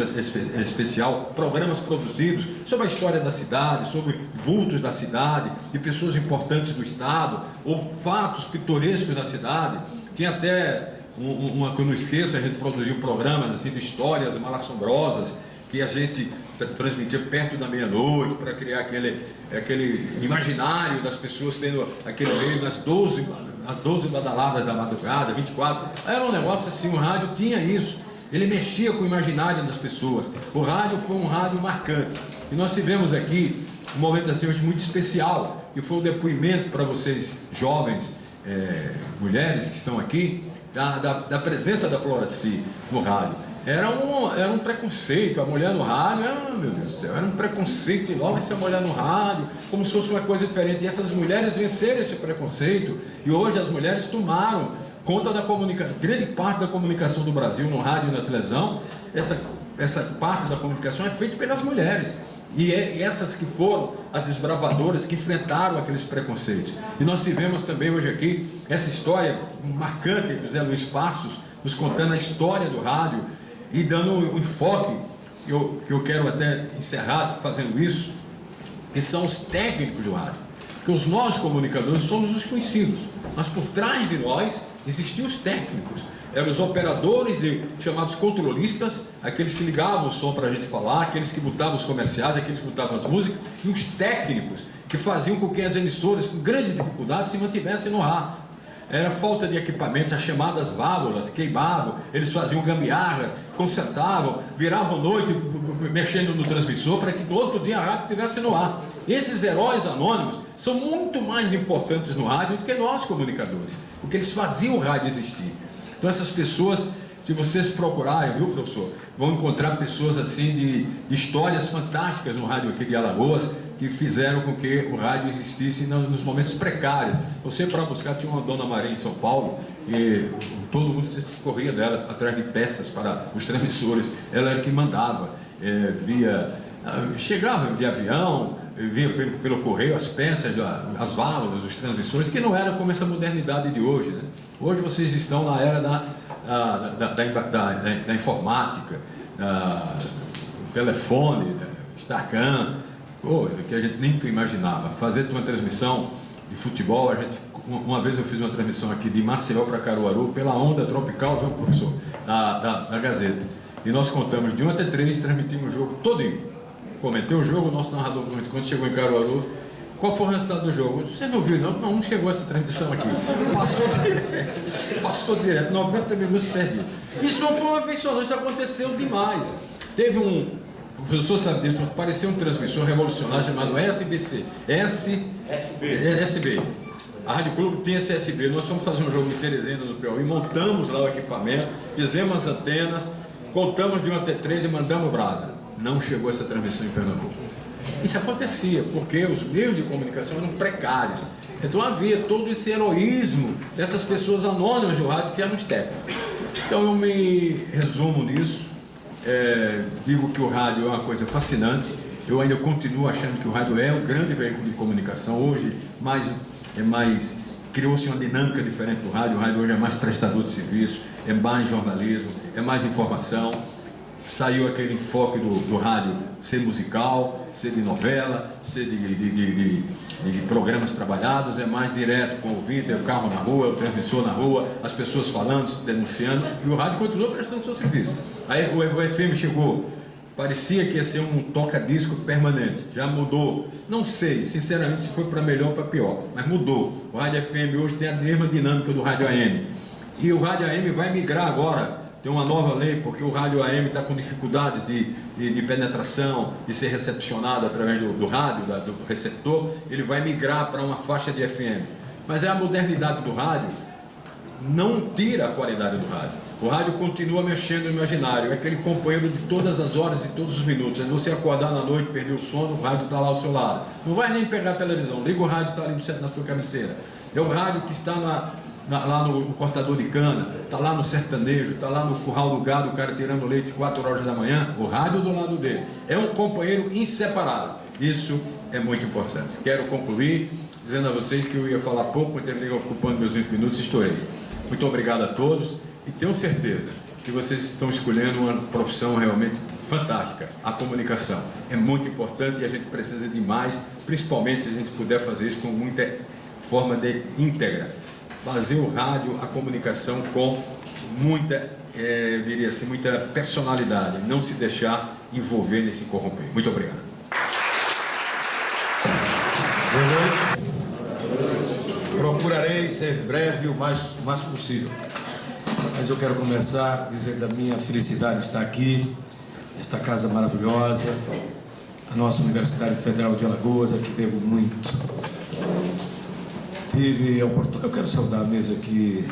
especial, programas produzidos sobre a história da cidade, sobre vultos da cidade, de pessoas importantes do estado, ou fatos pitorescos da cidade. Tinha até uma que eu não esqueço, a gente produziu programas assim, de histórias mal-assombrosas, que a gente transmitia perto da meia-noite, para criar aquele imaginário das pessoas tendo aquele meio nas 12 badaladas da madrugada, 24. Era um negócio assim, o rádio tinha isso. Ele mexia com o imaginário das pessoas. O rádio foi um rádio marcante. E nós tivemos aqui um momento assim hoje muito especial, que foi o depoimento para vocês, jovens, mulheres que estão aqui, da presença da Floracy no rádio. Era um preconceito, a mulher no rádio, meu Deus do céu, era um preconceito enorme essa mulher no rádio, como se fosse uma coisa diferente. E essas mulheres venceram esse preconceito, e hoje as mulheres tomaram conta da comunicação, grande parte da comunicação do Brasil, no rádio e na televisão. Essa parte da comunicação é feita pelas mulheres. E essas que foram as desbravadoras que enfrentaram aqueles preconceitos. E nós tivemos também hoje aqui essa história marcante do Zé Luiz Passos, nos contando a história do rádio e dando um enfoque, que eu quero até encerrar fazendo isso, que são os técnicos do rádio. Porque nós comunicadores somos os conhecidos, mas por trás de nós existiam os técnicos. Eram os operadores chamados controlistas, aqueles que ligavam o som para a gente falar, aqueles que botavam os comerciais, aqueles que botavam as músicas, e os técnicos que faziam com que as emissoras, com grande dificuldade, se mantivessem no ar. Era falta de equipamentos, as chamadas válvulas queimavam, eles faziam gambiarras, consertavam, viravam noite mexendo no transmissor para que no outro dia a rádio estivesse no ar. Esses heróis anônimos são muito mais importantes no rádio do que nós comunicadores, porque eles faziam o rádio existir. Então essas pessoas, se vocês procurarem, viu, professor, vão encontrar pessoas assim de histórias fantásticas no rádio aqui de Alagoas, que fizeram com que o rádio existisse nos momentos precários. Você, para buscar, tinha uma Dona Maria em São Paulo, e todo mundo se corria dela atrás de peças para os transmissores. Ela era que mandava, chegava de avião, vinha pelo correio as peças, as válvulas, os transmissores, que não era como essa modernidade de hoje, né? Hoje vocês estão na era da informática, telefone, Starcam, coisa que a gente nem imaginava. Fazer uma transmissão de futebol, uma vez eu fiz uma transmissão aqui de Maceió para Caruaru, pela onda tropical, viu, professor, da Gazeta. E nós contamos de 1 até 3, transmitimos o jogo todinho. Comentei o jogo, o nosso narrador comentou, quando chegou em Caruaru, qual foi o resultado do jogo? Você não viu, não? Não chegou essa transmissão aqui. Passou direto, 90 minutos perdidos. Isso não foi uma vez só, isso aconteceu demais. Teve o professor sabe disso, apareceu um transmissor revolucionário chamado SBC. SB. A Rádio Clube tinha esse SB. Nós fomos fazer um jogo em Teresina, no Piauí, montamos lá o equipamento, fizemos as antenas, contamos de 1 até 3 e mandamos brasa. Não chegou essa transmissão em Pernambuco. Isso acontecia, porque os meios de comunicação eram precários. Então havia todo esse heroísmo dessas pessoas anônimas do rádio que eram os técnicos. Então eu me resumo nisso. Digo que o rádio é uma coisa fascinante. Eu ainda continuo achando que o rádio é um grande veículo de comunicação. Hoje criou-se uma dinâmica diferente do rádio. O rádio hoje é mais prestador de serviço, é mais jornalismo, é mais informação. Saiu aquele enfoque do rádio ser musical, ser de novela, ser de programas trabalhados, é mais direto com o ouvinte, é o carro na rua, o transmissor na rua, as pessoas falando, se denunciando, e o rádio continua prestando seu serviço. Aí o FM chegou, parecia que ia ser um toca-disco permanente, já mudou, não sei, sinceramente, se foi para melhor ou para pior, mas mudou. O rádio FM hoje tem a mesma dinâmica do rádio AM, e o rádio AM vai migrar agora. Tem uma nova lei, porque o rádio AM está com dificuldades de penetração, de ser recepcionado através do rádio, do receptor. Ele vai migrar para uma faixa de FM. Mas a modernidade do rádio não tira a qualidade do rádio. O rádio continua mexendo no imaginário, é aquele companheiro de todas as horas e todos os minutos. Se você acordar na noite, perder o sono, o rádio está lá ao seu lado. Não vai nem pegar a televisão, liga o rádio, está ali na sua cabeceira. É o rádio que está lá no cortador de cana, está lá no sertanejo, está lá no curral do gado, o cara tirando leite 4 horas da manhã, o rádio do lado dele. É um companheiro inseparável. Isso é muito importante. Quero concluir dizendo a vocês que eu ia falar pouco, mas terminei ocupando meus 20 minutos e estourei. Muito obrigado a todos e tenho certeza que vocês estão escolhendo uma profissão realmente fantástica. A comunicação é muito importante e a gente precisa de mais, principalmente se a gente puder fazer isso com muita forma de íntegra. Fazer o rádio, a comunicação com muita, eu diria assim, muita personalidade, não se deixar envolver nesse corromper. Muito obrigado. Boa noite. Procurarei ser breve o mais possível. Mas eu quero começar dizendo da minha felicidade de estar aqui, esta casa maravilhosa, a nossa Universidade Federal de Alagoas, a que devo muito. Tive a oportunidade, eu quero saudar a mesa aqui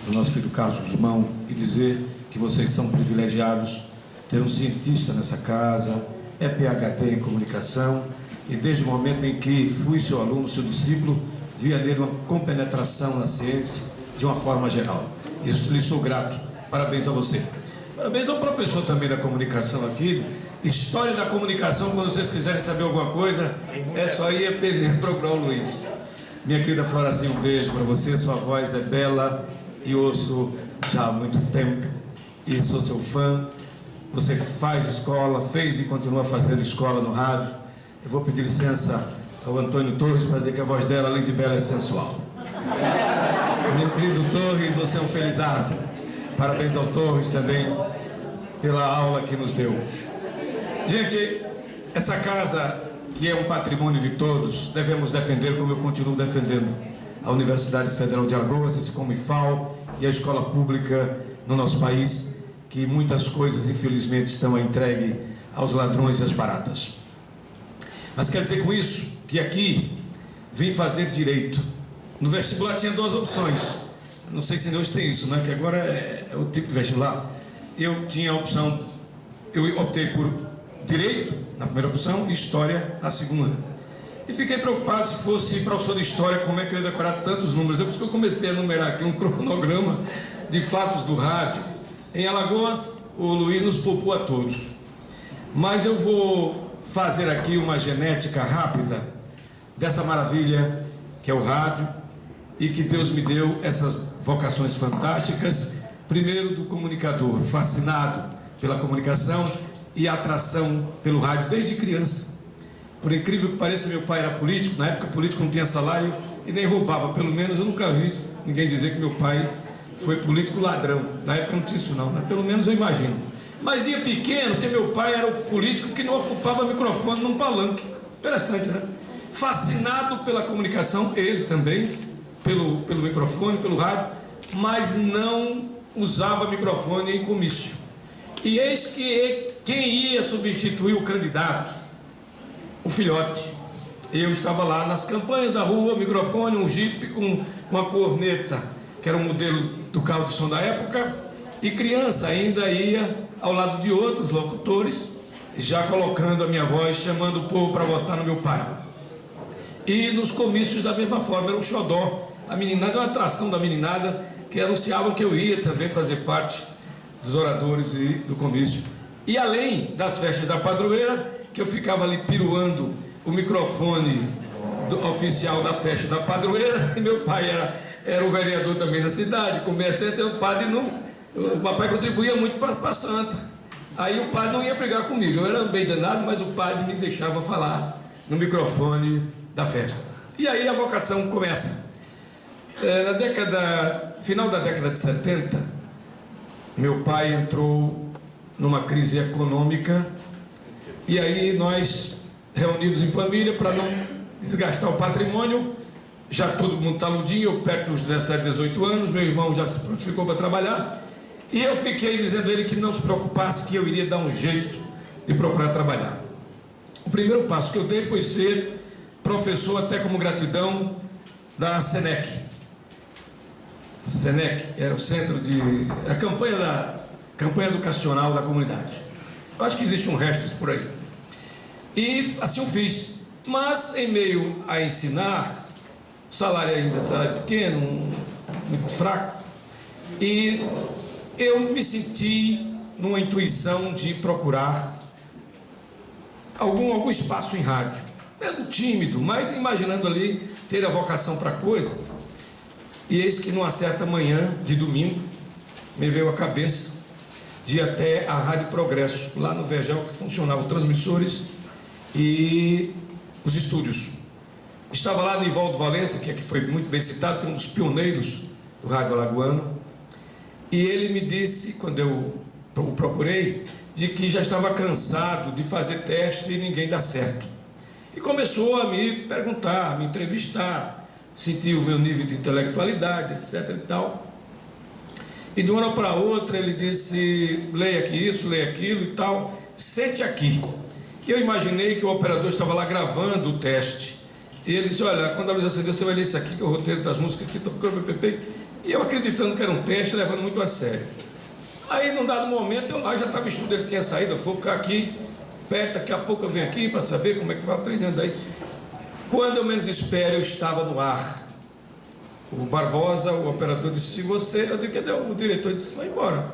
do nosso querido Carlos Guzmão e dizer que vocês são privilegiados, ter um cientista nessa casa, é PhD em comunicação e desde o momento em que fui seu aluno, seu discípulo, via nele uma compenetração na ciência de uma forma geral. Isso lhe sou grato. Parabéns a você. Parabéns ao professor também da comunicação aqui. História da comunicação, quando vocês quiserem saber alguma coisa, é só ir procurar o Luiz. Minha querida Florazinha, um beijo para você. Sua voz é bela e ouço já há muito tempo e sou seu fã. Você faz escola, fez e continua fazendo escola no rádio. Eu vou pedir licença ao Antônio Torres para dizer que a voz dela, além de bela, é sensual. Meu querido Torres, você é um felizardo. Parabéns ao Torres também pela aula que nos deu. Gente, essa casa, que é um patrimônio de todos, devemos defender, como eu continuo defendendo, a Universidade Federal de Alagoas, assim como o IFAL e a escola pública no nosso país, que muitas coisas, infelizmente, estão entregues aos ladrões e às baratas. Mas quer dizer com isso que aqui vim fazer direito. No vestibular tinha 2 opções. Não sei se hoje tem isso, né? Que agora é o tipo de vestibular. Eu tinha a opção, eu optei por direito na primeira opção e história na segunda. E fiquei preocupado se fosse professor de história, como é que eu ia decorar tantos números. É por isso que eu comecei a numerar aqui um cronograma de fatos do rádio. Em Alagoas, o Luiz nos poupou a todos. Mas eu vou fazer aqui uma genética rápida dessa maravilha que é o rádio e que Deus me deu essas vocações fantásticas. Primeiro, do comunicador, fascinado pela comunicação e atração pelo rádio desde criança. Por incrível que pareça, meu pai era político. Na época, político não tinha salário e nem roubava. Pelo menos eu nunca vi ninguém dizer que meu pai foi político ladrão. Na época não tinha isso não, né? Pelo menos eu imagino. Mas ia pequeno, porque meu pai era o político que não ocupava microfone num palanque. Interessante, né? Fascinado pela comunicação, ele também, pelo microfone, pelo rádio, mas não usava microfone em comício. E eis que quem ia substituir o candidato? O filhote. Eu estava lá nas campanhas da rua, microfone, um jipe com uma corneta, que era o modelo do carro de som da época, e criança ainda ia ao lado de outros locutores, já colocando a minha voz, chamando o povo para votar no meu pai. E nos comícios da mesma forma, era um xodó. A meninada, uma atração da meninada, que anunciavam que eu ia também fazer parte dos oradores e do comício. E além das festas da padroeira, que eu ficava ali piruando o microfone oficial da festa da padroeira, e meu pai era o vereador também da cidade, comerciante, o padre não, o papai contribuía muito para a santa. Aí o padre não ia brigar comigo, eu era bem danado, mas o padre me deixava falar no microfone da festa. E aí a vocação começa. Final da década de 70, meu pai entrou numa crise econômica. E aí nós, reunidos em família, para não desgastar o patrimônio, já todo mundo taludinho, eu perto dos 17, 18 anos, meu irmão já se prontificou para trabalhar, e eu fiquei dizendo a ele que não se preocupasse, que eu iria dar um jeito de procurar trabalhar. O primeiro passo que eu dei foi ser professor, até como gratidão, da SENEC. SENEC era o centro de... a campanha educacional da comunidade. Eu acho que existe um resto por aí. E assim eu fiz. Mas em meio a ensinar, o salário ainda é salário pequeno, muito fraco, e eu me senti numa intuição de procurar algum espaço em rádio. Mesmo tímido, mas imaginando ali ter a vocação para a coisa. E eis que numa certa manhã de domingo me veio à cabeça de ir até a Rádio Progresso, lá no Vergel, que funcionavam transmissores e os estúdios. Estava lá Nivaldo Valença, que aqui foi muito bem citado, que é um dos pioneiros do rádio alagoano, e ele me disse, quando eu o procurei, de que já estava cansado de fazer teste e ninguém dá certo. E começou a me perguntar, a me entrevistar, sentir o meu nível de intelectualidade, etc. e tal. E de uma hora para outra ele disse: leia aqui isso, leia aquilo e tal, sente aqui. E eu imaginei que o operador estava lá gravando o teste. E ele disse: olha, quando a luz acender, você vai ler isso aqui, que é o roteiro das músicas aqui, tocando PPP. E eu acreditando que era um teste, levando muito a sério. Aí, num dado momento, eu lá já estava estudando, ele tinha saído, eu vou ficar aqui perto, daqui a pouco eu venho aqui para saber como é que vai treinando aí. Quando eu menos espero, eu estava no ar. O Barbosa, o operador, disse: se você... Eu digo: cadê o diretor? Disse: vai embora.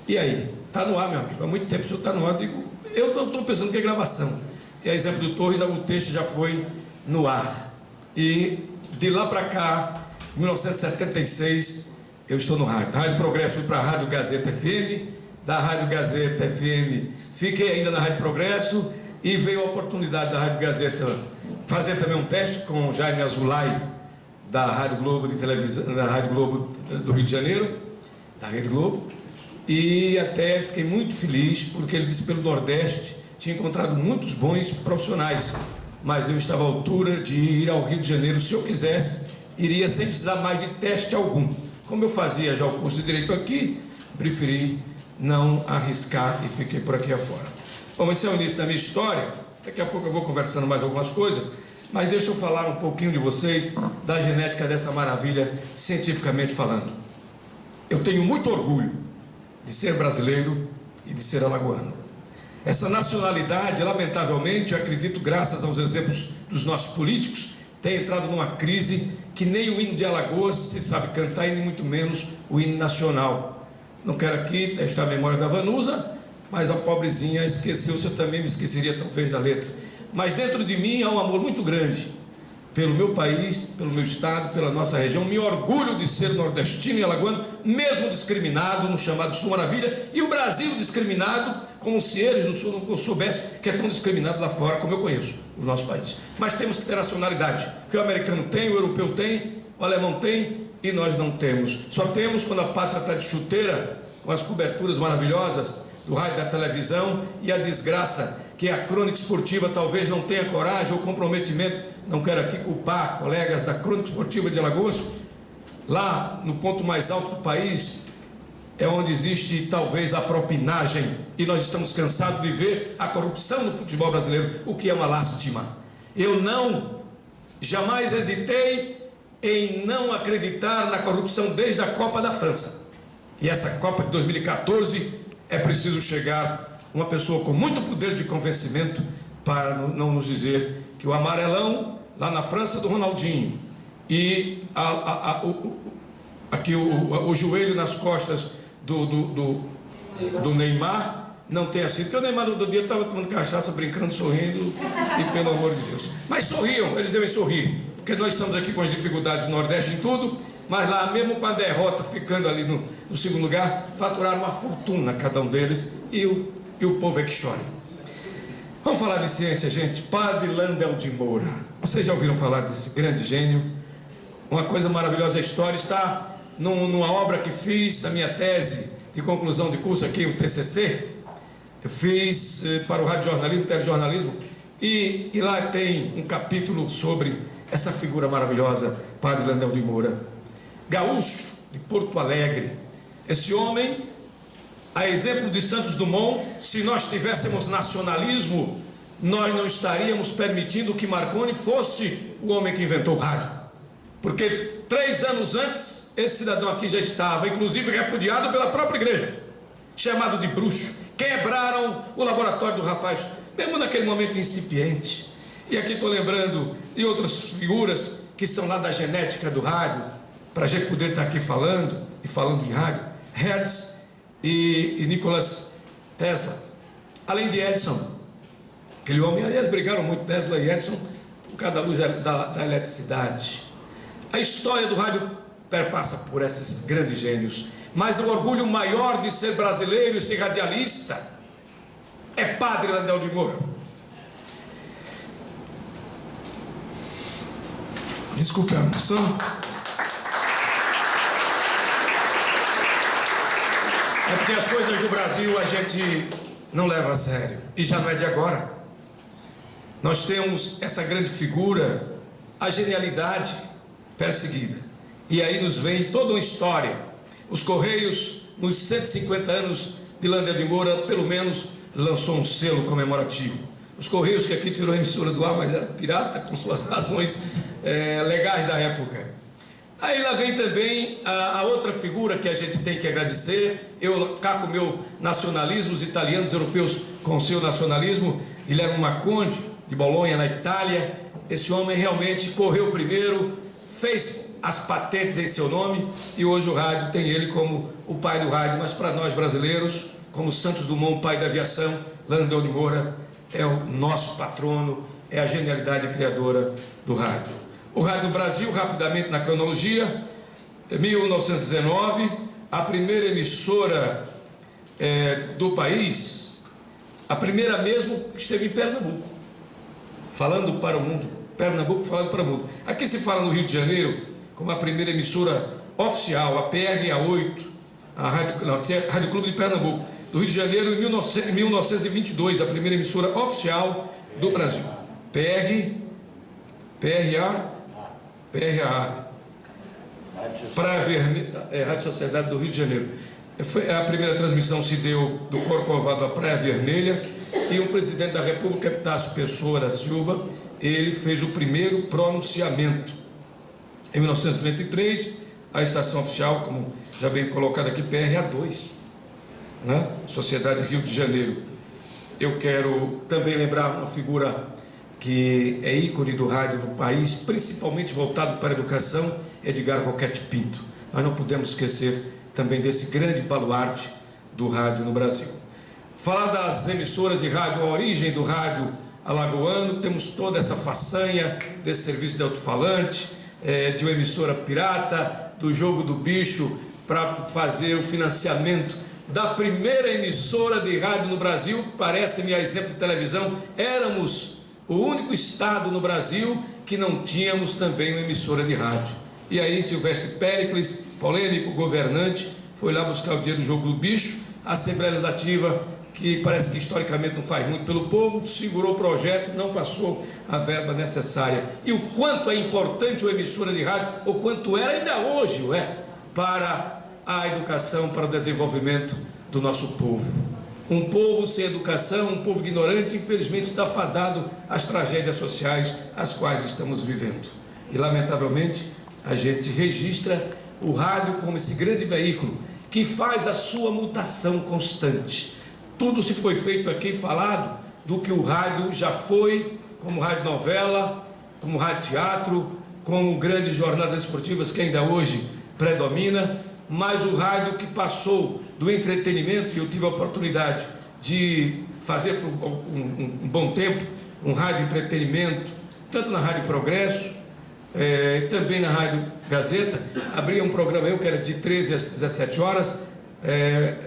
E aí? Está no ar, meu amigo. Há muito tempo o senhor está no ar. Eu digo: eu não estou pensando que é gravação. E a exemplo do Torres, o texto já foi no ar. E de lá para cá, em 1976, eu estou no rádio. Rádio Progresso, fui para a Rádio Gazeta FM. Da Rádio Gazeta FM, fiquei ainda na Rádio Progresso. E veio a oportunidade da Rádio Gazeta fazer também um teste com o Jaime Azulay, da Rádio Globo de televisão, da Rádio Globo do Rio de Janeiro, da Rede Globo. E até fiquei muito feliz, porque ele disse: pelo Nordeste tinha encontrado muitos bons profissionais, mas eu estava à altura de ir ao Rio de Janeiro. Se eu quisesse, iria sem precisar mais de teste algum. Como eu fazia já o curso de Direito aqui, preferi não arriscar e fiquei por aqui afora. Bom, esse é o início da minha história. Daqui a pouco eu vou conversando mais algumas coisas, mas deixa eu falar um pouquinho de vocês, da genética dessa maravilha, cientificamente falando. Eu tenho muito orgulho de ser brasileiro e de ser alagoano. Essa nacionalidade, lamentavelmente, eu acredito, graças aos exemplos dos nossos políticos tem entrado numa crise que nem o hino de Alagoas se sabe cantar e nem muito menos o hino nacional. Não quero aqui testar a memória da Vanusa, mas a pobrezinha esqueceu-se, eu também me esqueceria talvez da letra. Mas dentro de mim há um amor muito grande pelo meu país, pelo meu estado, pela nossa região. Me orgulho de ser nordestino e alagoano, mesmo discriminado no chamado Sul Maravilha, e o Brasil discriminado, como se eles no Sul não soubessem que é tão discriminado lá fora como eu conheço o nosso país. Mas temos que ter nacionalidade, porque o americano tem, o europeu tem, o alemão tem, e nós não temos. Só temos quando a pátria está de chuteira, com as coberturas maravilhosas do rádio e da televisão, e a desgraça que a crônica esportiva talvez não tenha coragem ou comprometimento. Não quero aqui culpar colegas da crônica esportiva de Alagoas. Lá no ponto mais alto do país é onde existe talvez a propinagem, e nós estamos cansados de ver a corrupção no futebol brasileiro, o que é uma lástima. Eu jamais hesitei em não acreditar na corrupção desde a Copa da França, e essa Copa de 2014 é preciso chegar uma pessoa com muito poder de convencimento para não nos dizer que o amarelão lá na França do Ronaldinho e aqui o joelho nas costas do Neymar não tenha sido, porque o Neymar no dia estava tomando cachaça, brincando, sorrindo, e pelo amor de Deus. Mas sorriam, eles devem sorrir, porque nós estamos aqui com as dificuldades do Nordeste em tudo, mas lá mesmo com a derrota, ficando ali no segundo lugar, faturaram uma fortuna cada um deles, e o povo é que chora. Vamos falar de ciência, gente. Padre Landel de Moura. Vocês já ouviram falar desse grande gênio? Uma coisa maravilhosa, a história está numa obra que fiz, a minha tese de conclusão de curso aqui, o TCC. Eu fiz para o rádio jornalismo, telejornalismo, e lá tem um capítulo sobre essa figura maravilhosa, Padre Landel de Moura. Gaúcho, de Porto Alegre. Esse homem, a exemplo de Santos Dumont, se nós tivéssemos nacionalismo, nós não estaríamos permitindo que Marconi fosse o homem que inventou o rádio. Porque 3 anos antes, esse cidadão aqui já estava, inclusive repudiado pela própria igreja, chamado de bruxo. Quebraram o laboratório do rapaz, mesmo naquele momento incipiente. E aqui estou lembrando de outras figuras que são lá da genética do rádio, para a gente poder estar aqui falando de rádio. Hertz e Nicolas Tesla, além de Edison, aquele homem, aliás, brigaram muito, Tesla e Edison, por causa da luz da eletricidade. A história do rádio perpassa por esses grandes gênios, mas o orgulho maior de ser brasileiro e ser radialista é Padre Landel de Moura. Desculpe a emoção. É porque as coisas do Brasil a gente não leva a sério, e já não é de agora. Nós temos essa grande figura, a genialidade perseguida, e aí nos vem toda uma história. Os Correios, nos 150 anos de Landel de Moura, pelo menos lançou um selo comemorativo. Os Correios, que aqui tirou a emissora do ar, mas era pirata, com suas razões legais da época. Aí lá vem também a outra figura que a gente tem que agradecer. Eu cá com o meu nacionalismo, os italianos, europeus com o seu nacionalismo. Guilherme Marconi, de Bolonha, na Itália. Esse homem realmente correu primeiro, fez as patentes em seu nome, e hoje o rádio tem ele como o pai do rádio. Mas para nós brasileiros, como Santos Dumont, pai da aviação, Landel de Moura é o nosso patrono, é a genialidade criadora do rádio. O rádio no Brasil, rapidamente na cronologia, 1919, a primeira emissora do país, a primeira mesmo, esteve em Pernambuco, falando para o mundo. Pernambuco falando para o mundo. Aqui se fala no Rio de Janeiro como a primeira emissora oficial, a PRA8, a Rádio Clube de Pernambuco, do Rio de Janeiro, em 1922, a primeira emissora oficial do Brasil. PRA, Praia Vermelha, Rádio Sociedade do Rio de Janeiro. A primeira transmissão se deu do Corcovado à Praia Vermelha, e o presidente da República, Epitácio Pessoa da Silva, ele fez o primeiro pronunciamento. Em 1993, a estação oficial, como já bem colocado aqui, PRA2, né? Sociedade Rio de Janeiro. Eu quero também lembrar uma figura que é ícone do rádio do país, principalmente voltado para a educação, Edgar Roquete Pinto. Nós não podemos esquecer também desse grande baluarte do rádio no Brasil. Falar das emissoras de rádio, a origem do rádio alagoano, temos toda essa façanha desse serviço de alto-falante, de uma emissora pirata, do jogo do bicho, para fazer o financiamento da primeira emissora de rádio no Brasil. Parece-me, a exemplo de televisão, éramos o único estado no Brasil que não tínhamos também uma emissora de rádio. E aí Silvestre Péricles, polêmico governante, foi lá buscar o dinheiro do jogo do bicho. A Assembleia Legislativa, que parece que historicamente não faz muito pelo povo, segurou o projeto, não passou a verba necessária. E o quanto é importante uma emissora de rádio, o quanto era, ainda hoje para a educação, para o desenvolvimento do nosso povo. Um povo sem educação, um povo ignorante, infelizmente está fadado às tragédias sociais às quais estamos vivendo. E lamentavelmente a gente registra o rádio como esse grande veículo que faz a sua mutação constante. Tudo se foi feito aqui falado do que o rádio já foi, como rádio novela, como rádio teatro, como grandes jornadas esportivas que ainda hoje predomina, mas o rádio que passou do entretenimento, e eu tive a oportunidade de fazer por um bom tempo um rádio entretenimento, tanto na Rádio Progresso, também na Rádio Gazeta. Abria um programa que era de 13 às 17 horas,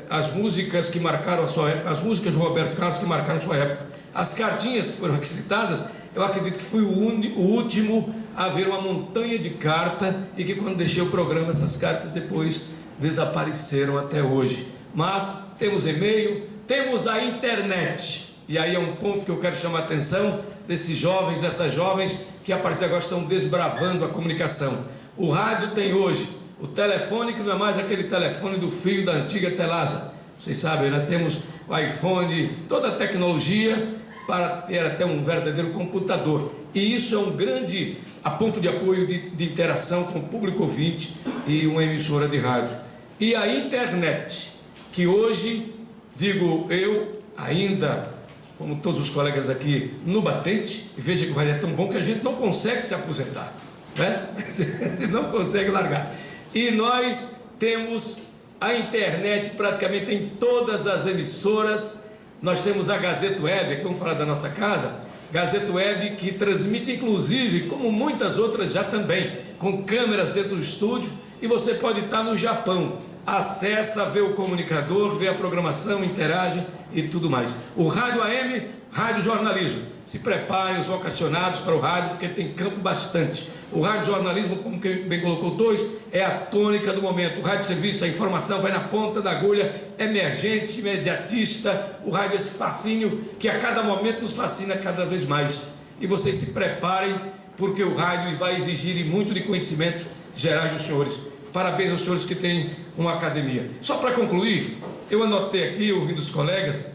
as músicas que marcaram a sua época, as músicas do Roberto Carlos que marcaram a sua época. As cartinhas que foram aqui citadas, eu acredito que fui o último a ver uma montanha de carta, e que quando deixei o programa, essas cartas depois desapareceram até hoje. Mas temos e-mail, temos a internet, e aí é um ponto que eu quero chamar a atenção desses jovens, dessas jovens que a partir de agora estão desbravando a comunicação. O rádio tem hoje o telefone, que não é mais aquele telefone do fio da antiga Telasa. Vocês sabem, né? Temos o iPhone, toda a tecnologia para ter até um verdadeiro computador. E isso é um grande ponto de apoio, de interação com o público ouvinte e uma emissora de rádio. E a internet, que hoje, digo eu, ainda, como todos os colegas aqui, no batente, e veja que o rádio é tão bom que a gente não consegue se aposentar, né? A gente não consegue largar. E nós temos a internet praticamente em todas as emissoras. Nós temos a Gazeta Web, aqui vamos falar da nossa casa, Gazeta Web, que transmite inclusive, como muitas outras já também, com câmeras dentro do estúdio, e você pode estar no Japão, acessa, vê o comunicador, vê a programação, interage e tudo mais. O rádio AM, rádio jornalismo. Se preparem os vocacionados para o rádio, porque tem campo bastante. O rádio jornalismo, como quem bem colocou dois, é a tônica do momento. O rádio serviço, a informação vai na ponta da agulha, emergente, imediatista. O rádio é esse fascínio que a cada momento nos fascina cada vez mais. E vocês se preparem, porque o rádio vai exigir muito de conhecimento gerais dos senhores. Parabéns aos senhores que têm uma academia. Só para concluir, eu anotei aqui, ouvindo os colegas,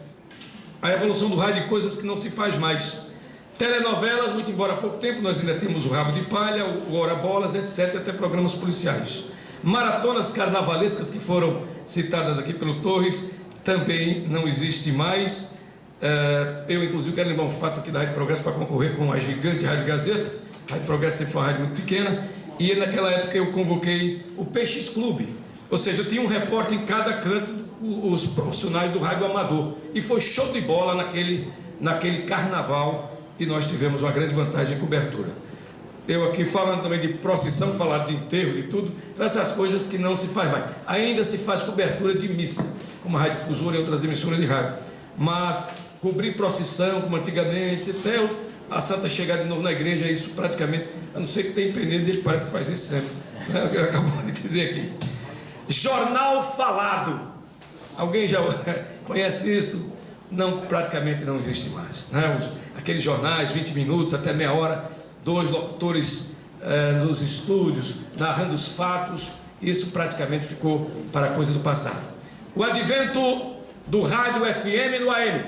a evolução do rádio e coisas que não se faz mais. Telenovelas, muito embora há pouco tempo, nós ainda temos o Rabo de Palha, o Ora Bolas, etc., até programas policiais. Maratonas carnavalescas que foram citadas aqui pelo Torres, também não existe mais. Eu, inclusive, quero lembrar um fato aqui da Rádio Progresso para concorrer com a gigante Rádio Gazeta. A Rádio Progresso sempre foi uma rádio muito pequena, e naquela época eu convoquei o PX Clube, ou seja, eu tinha um repórter em cada canto, os profissionais do rádio amador, e foi show de bola naquele carnaval, e nós tivemos uma grande vantagem em cobertura. Eu aqui falando também de procissão, falar de enterro, de tudo, então essas coisas que não se faz mais. Ainda se faz cobertura de missa, como a Rádio Difusora e outras emissoras de rádio, mas cobrir procissão, como antigamente, até a Santa chegar de novo na igreja, isso praticamente, a não ser que tenha pendido, ele parece que faz isso sempre. Eu acabo de dizer aqui. Jornal falado. Alguém já conhece isso? Não, praticamente não existe mais, né? Aqueles jornais, 20 minutos até meia hora, dois locutores nos estúdios, narrando os fatos, isso praticamente ficou para a coisa do passado. O advento do rádio FM no AM,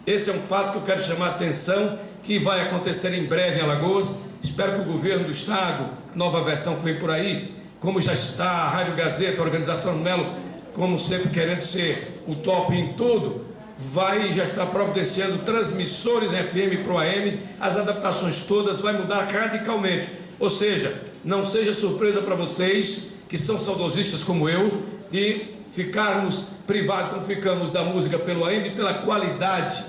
esse é um fato que eu quero chamar a atenção, que vai acontecer em breve em Alagoas. Espero que o governo do estado, a nova versão que vem por aí, como já está a Rádio Gazeta, a Organização Melo, como sempre querendo ser o top em tudo, já está providenciando transmissores FM para o AM, as adaptações todas, vai mudar radicalmente. Ou seja, não seja surpresa para vocês, que são saudosistas como eu, de ficarmos privados, como ficamos da música pelo AM, pela qualidade.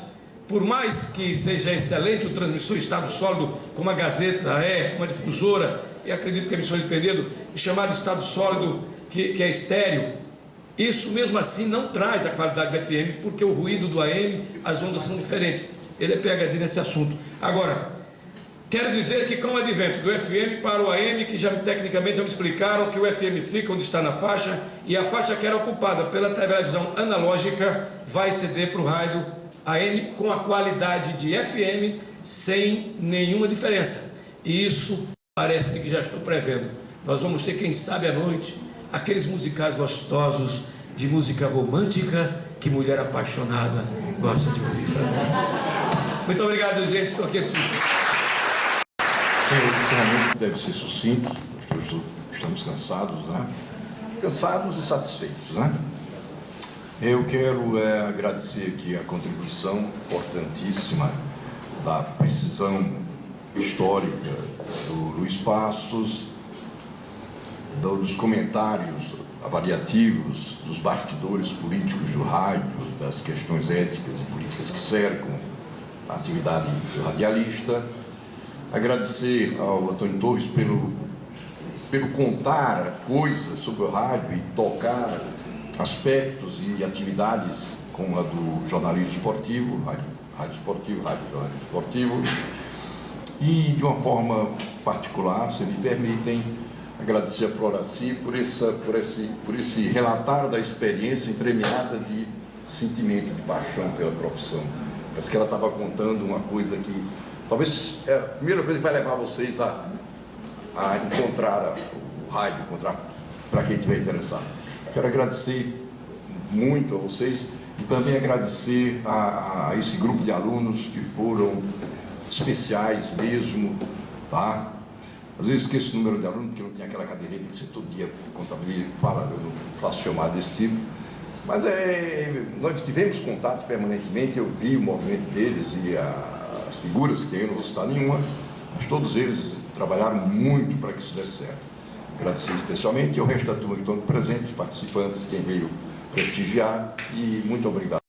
Por mais que seja excelente o transmissor em estado sólido, como a Gazeta como a Difusora, e acredito que a emissora de Penedo, chamado estado sólido, que é estéreo, isso mesmo assim não traz a qualidade do FM, porque o ruído do AM, as ondas são diferentes. Ele é PhD nesse assunto. Agora, quero dizer que com o advento do FM para o AM, que tecnicamente já me explicaram que o FM fica onde está na faixa, e a faixa que era ocupada pela televisão analógica vai ceder para o rádio AM com a qualidade de FM, sem nenhuma diferença. E isso parece que já estou prevendo. Nós vamos ter, quem sabe, à noite, aqueles musicais gostosos, de música romântica, que mulher apaixonada gosta de ouvir. Muito obrigado, gente. Estou aqui à disposição. O encerramento deve ser sucinto, porque estamos cansados, né? Cansados e satisfeitos, né? Eu quero agradecer aqui a contribuição importantíssima da precisão histórica do Luiz Passos, dos comentários avaliativos, dos bastidores políticos do rádio, das questões éticas e políticas que cercam a atividade do radialista. Agradecer ao Antônio Torres pelo contar coisas sobre o rádio e tocar aspectos e atividades como a do jornalismo esportivo, rádio esportivo, rádio jornalismo esportivo. E de uma forma particular, se me permitem, agradecer a Floraci por esse relatar da experiência entremeada de sentimento, de paixão pela profissão. Parece que ela estava contando uma coisa que talvez é a primeira coisa que vai levar vocês a encontrar o rádio, para quem estiver interessado. Quero agradecer muito a vocês e também agradecer a esse grupo de alunos que foram especiais mesmo, tá? Às vezes esqueço o número de alunos, porque não tem aquela cadeirinha que você todo dia contabiliza, fala, eu não faço chamada desse tipo. Mas nós tivemos contato permanentemente, eu vi o movimento deles e as figuras que tem, eu não vou citar nenhuma, mas todos eles trabalharam muito para que isso desse certo. Agradecer especialmente, e o resto da turma que estão presentes, participantes, quem veio prestigiar, e muito obrigado.